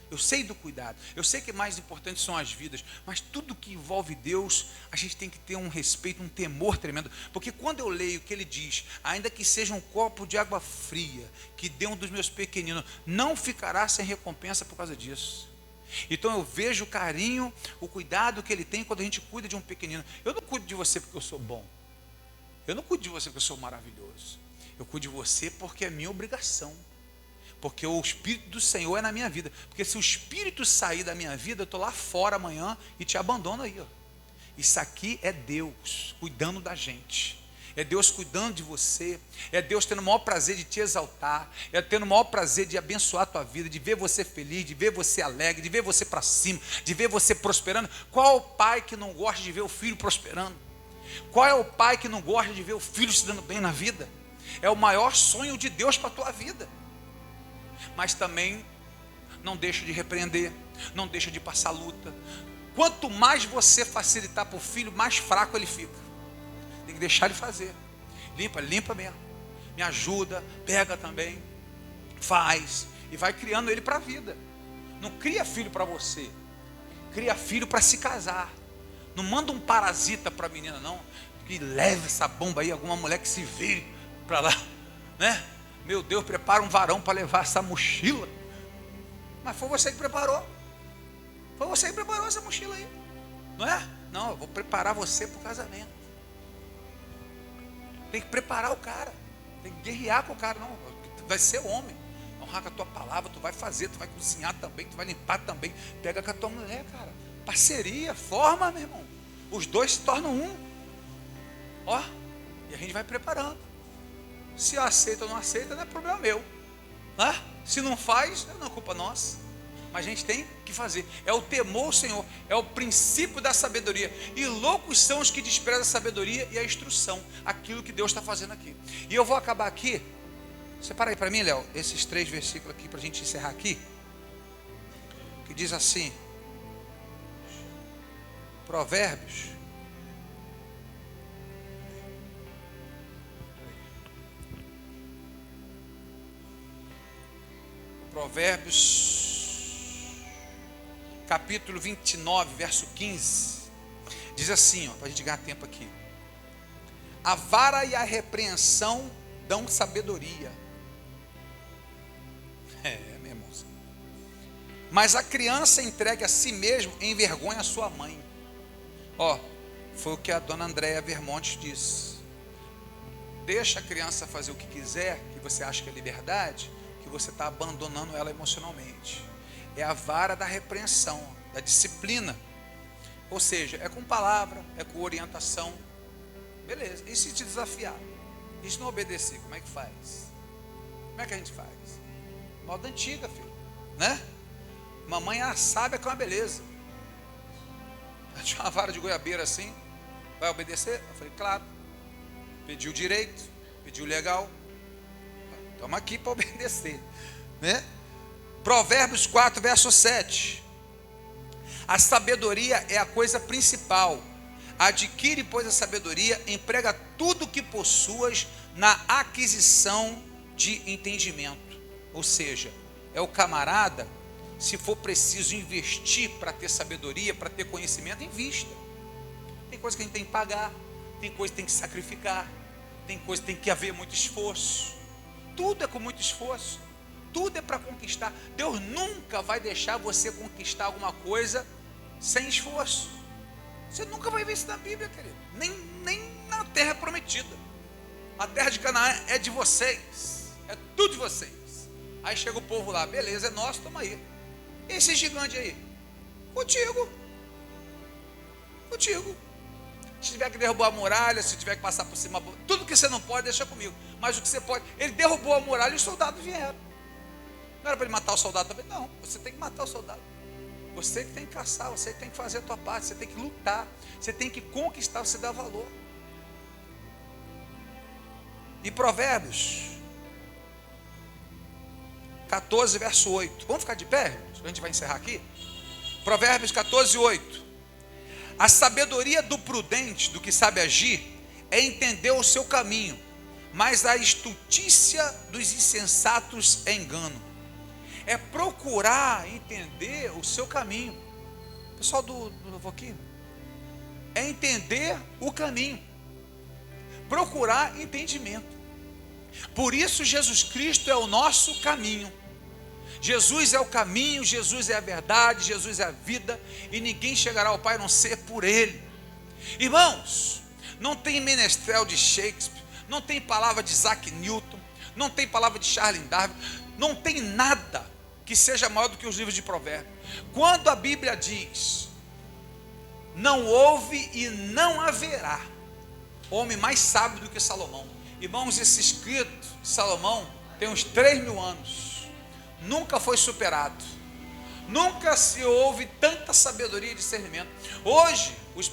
Eu sei do cuidado. Eu sei que mais importante são as vidas. Mas tudo que envolve Deus, a gente tem que ter um respeito, um temor tremendo. Porque quando eu leio o que Ele diz, ainda que seja um copo de água fria, que dê um dos meus pequeninos, não ficará sem recompensa por causa disso. Então eu vejo o carinho, o cuidado que Ele tem quando a gente cuida de um pequenino. Eu não cuido de você porque eu sou bom. Eu não cuido de você porque eu sou maravilhoso. Eu cuido de você porque é minha obrigação. Porque o Espírito do Senhor é na minha vida. Porque se o Espírito sair da minha vida, eu estou lá fora amanhã e te abandono aí. Ó. Isso aqui é Deus cuidando da gente. É Deus cuidando de você. É Deus tendo o maior prazer de te exaltar. É tendo o maior prazer de abençoar a tua vida. De ver você feliz, de ver você alegre, de ver você para cima, de ver você prosperando. Qual é o pai que não gosta de ver o filho prosperando? Qual é o pai que não gosta de ver o filho se dando bem na vida? É o maior sonho de Deus para a tua vida. Mas também não deixa de repreender, não deixa de passar luta. Quanto mais você facilitar para o filho, mais fraco ele fica. Tem que deixar ele fazer. Limpa mesmo. Me ajuda, pega também, faz. E vai criando ele para a vida. Não cria filho para você. Cria filho para se casar. Não manda um parasita para a menina não. Que leve essa bomba aí, alguma mulher que se vire para lá, né? Meu Deus, prepara um varão para levar essa mochila. Mas foi você que preparou. Foi você que preparou essa mochila aí. Não é? Não, eu vou preparar você para o casamento. Tem que preparar o cara. Tem que guerrear com o cara. Não, vai ser homem. Honrar com a tua palavra, tu vai fazer, tu vai cozinhar também, tu vai limpar também. Pega com a tua mulher, cara. Parceria, forma, meu irmão. Os dois se tornam um. Ó, e a gente vai preparando. Se aceita ou não aceita, não é problema meu. Se não faz, não é culpa nossa. Mas a gente tem que fazer. É o temor ao Senhor, é o princípio da sabedoria. E loucos são os que desprezam a sabedoria e a instrução, aquilo que Deus está fazendo aqui. E eu vou acabar aqui. Separa aí para mim, Léo, esses 3 versículos aqui para a gente encerrar aqui. Que diz assim: Provérbios. Provérbios, capítulo 29, verso 15, diz assim, para a gente ganhar tempo aqui: a vara e a repreensão dão sabedoria. Meu irmão. Mas a criança entregue a si mesmo envergonha a sua mãe. Foi o que a dona Andréia Vermontes disse. Deixa a criança fazer o que quiser, que você acha que é liberdade, que você está abandonando ela emocionalmente. É a vara da repreensão, da disciplina. Ou seja, é com palavra, é com orientação. Beleza, e se te desafiar? E se não obedecer, como é que faz? Como é que a gente faz? Moda antiga, filho, né? Mamãe sabe que é uma beleza. Ela tinha uma vara de goiabeira assim. Vai obedecer? Eu falei, claro. Pediu direito, pediu legal. Estamos aqui para obedecer, né? Provérbios 4, verso 7. A sabedoria é a coisa principal. Adquire, pois, a sabedoria, emprega tudo o que possuas na aquisição de entendimento. Ou seja, é o camarada, se for preciso investir para ter sabedoria, para ter conhecimento, invista. Tem coisa que a gente tem que pagar, tem coisa que tem que sacrificar, tem coisa que tem que haver muito esforço. Tudo é com muito esforço, tudo é para conquistar. Deus nunca vai deixar você conquistar alguma coisa sem esforço. Você nunca vai ver isso na Bíblia, querido, nem na terra prometida. A terra de Canaã é de vocês, é tudo de vocês. Aí chega o povo lá, beleza, é nosso, toma aí. Esse gigante aí, contigo. Se tiver que derrubar a muralha, se tiver que passar por cima, tudo que você não pode, deixa comigo. Mas o que você pode, ele derrubou a muralha e os soldados vieram. Não era para ele matar o soldado também? Não, você tem que matar o soldado. Você que tem que caçar, você que tem que fazer a tua parte, você tem que lutar, você tem que conquistar, você dá valor. E Provérbios 14, verso 8. Vamos ficar de pé? A gente vai encerrar aqui. Provérbios 14, 8. A sabedoria do prudente, do que sabe agir, é entender o seu caminho, mas a estultícia dos insensatos é engano. É procurar entender o seu caminho. Pessoal do novo aqui, é entender o caminho, procurar entendimento. Por isso Jesus Cristo é o nosso caminho. Jesus é o caminho, Jesus é a verdade, Jesus é a vida, e ninguém chegará ao Pai a não ser por Ele. Irmãos, não tem menestrel de Shakespeare, não tem palavra de Isaac Newton, não tem palavra de Charles Darwin, não tem nada que seja maior do que os livros de Provérbios. Quando a Bíblia diz, não houve e não haverá homem mais sábio do que Salomão. Irmãos, esse escrito de Salomão tem uns 3.000 anos. Nunca foi superado. Nunca se houve tanta sabedoria e discernimento. Hoje, os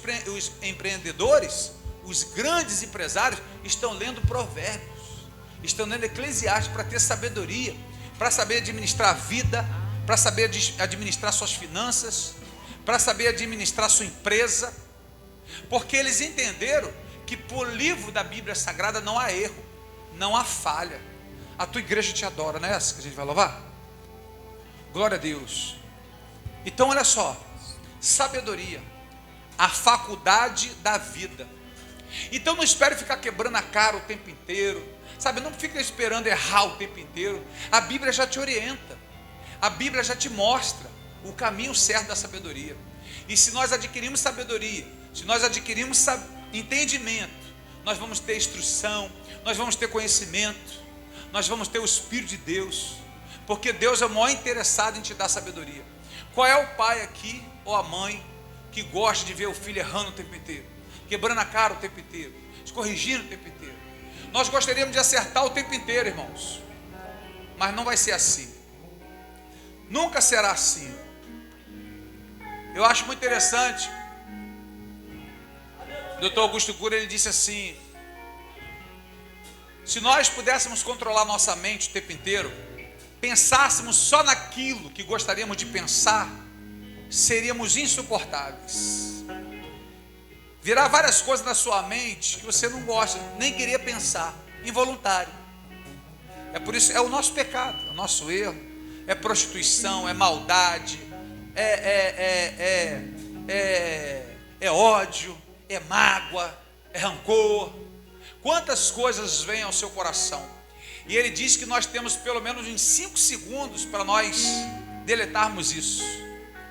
empreendedores, os grandes empresários, estão lendo Provérbios, estão lendo Eclesiastes para ter sabedoria, para saber administrar a vida, para saber administrar suas finanças, para saber administrar sua empresa, porque eles entenderam que por livro da Bíblia Sagrada não há erro, não há falha. A tua igreja te adora, não é essa que a gente vai louvar? Glória a Deus. Então olha só, sabedoria, a faculdade da vida. Então não espere ficar quebrando a cara o tempo inteiro, sabe? Não fica esperando errar o tempo inteiro. A Bíblia já te orienta, a Bíblia já te mostra o caminho certo da sabedoria. E se nós adquirimos sabedoria, se nós adquirimos entendimento, nós vamos ter instrução, nós vamos ter conhecimento, nós vamos ter o Espírito de Deus, porque Deus é o maior interessado em te dar sabedoria. Qual é o pai aqui, ou a mãe, que gosta de ver o filho errando o tempo inteiro, quebrando a cara o tempo inteiro, se corrigindo o tempo inteiro? Nós gostaríamos de acertar o tempo inteiro, irmãos, mas não vai ser assim. Nunca será assim. Eu acho muito interessante. O Dr. Augusto Cury, ele disse assim: se nós pudéssemos controlar nossa mente o tempo inteiro, pensássemos só naquilo que gostaríamos de pensar, seríamos insuportáveis. Virá várias coisas na sua mente que você não gosta, nem queria pensar, involuntário. É por isso, é o nosso pecado, é o nosso erro, é prostituição, é maldade, é ódio, é mágoa, é rancor. Quantas coisas vêm ao seu coração? E ele diz que nós temos pelo menos em 5 segundos para nós deletarmos isso,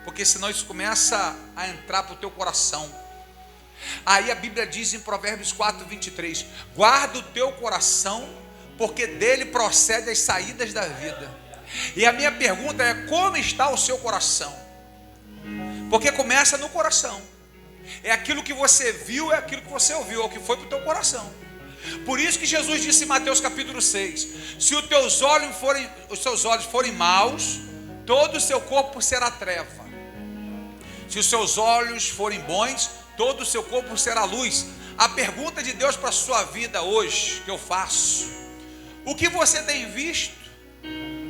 porque senão isso começa a entrar para o teu coração. Aí a Bíblia diz em Provérbios 4:23: guarda o teu coração, porque dele procede as saídas da vida. E a minha pergunta é: como está o seu coração? Porque começa no coração. É aquilo que você viu, é aquilo que você ouviu, é o que foi para o teu coração. Por isso que Jesus disse em Mateus capítulo 6: se os seus olhos forem maus, todo o seu corpo será treva. Se os seus olhos forem bons, todo o seu corpo será luz. A pergunta de Deus para a sua vida hoje, que eu faço: o que você tem visto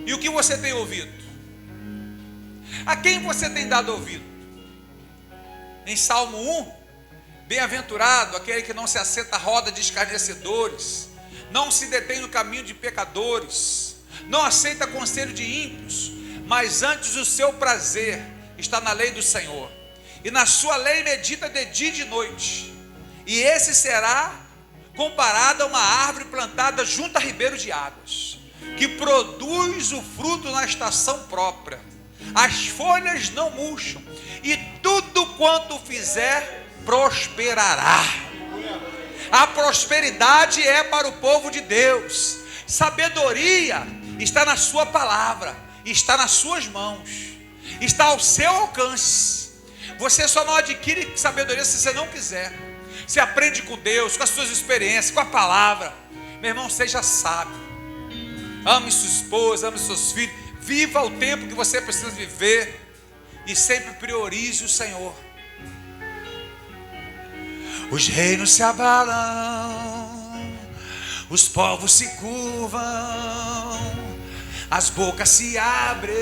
e o que você tem ouvido? A quem você tem dado ouvido? Em Salmo 1, bem-aventurado aquele que não se assenta à roda de escarnecedores, não se detém no caminho de pecadores, não aceita conselho de ímpios, mas antes o seu prazer está na lei do Senhor, e na sua lei medita de dia e de noite. E esse será comparado a uma árvore plantada junto a ribeiro de águas, que produz o fruto na estação própria, as folhas não murcham, e tudo quanto fizer prosperará. A prosperidade é para o povo de Deus. Sabedoria está na sua palavra, está nas suas mãos, está ao seu alcance. Você só não adquire sabedoria se você não quiser. Você aprende com Deus, com as suas experiências, com a palavra. Meu irmão, seja sábio. Ame sua esposa, ame seus filhos. Viva o tempo que você precisa viver e sempre priorize o Senhor. Os reinos se abalam, os povos se curvam, as bocas se abrem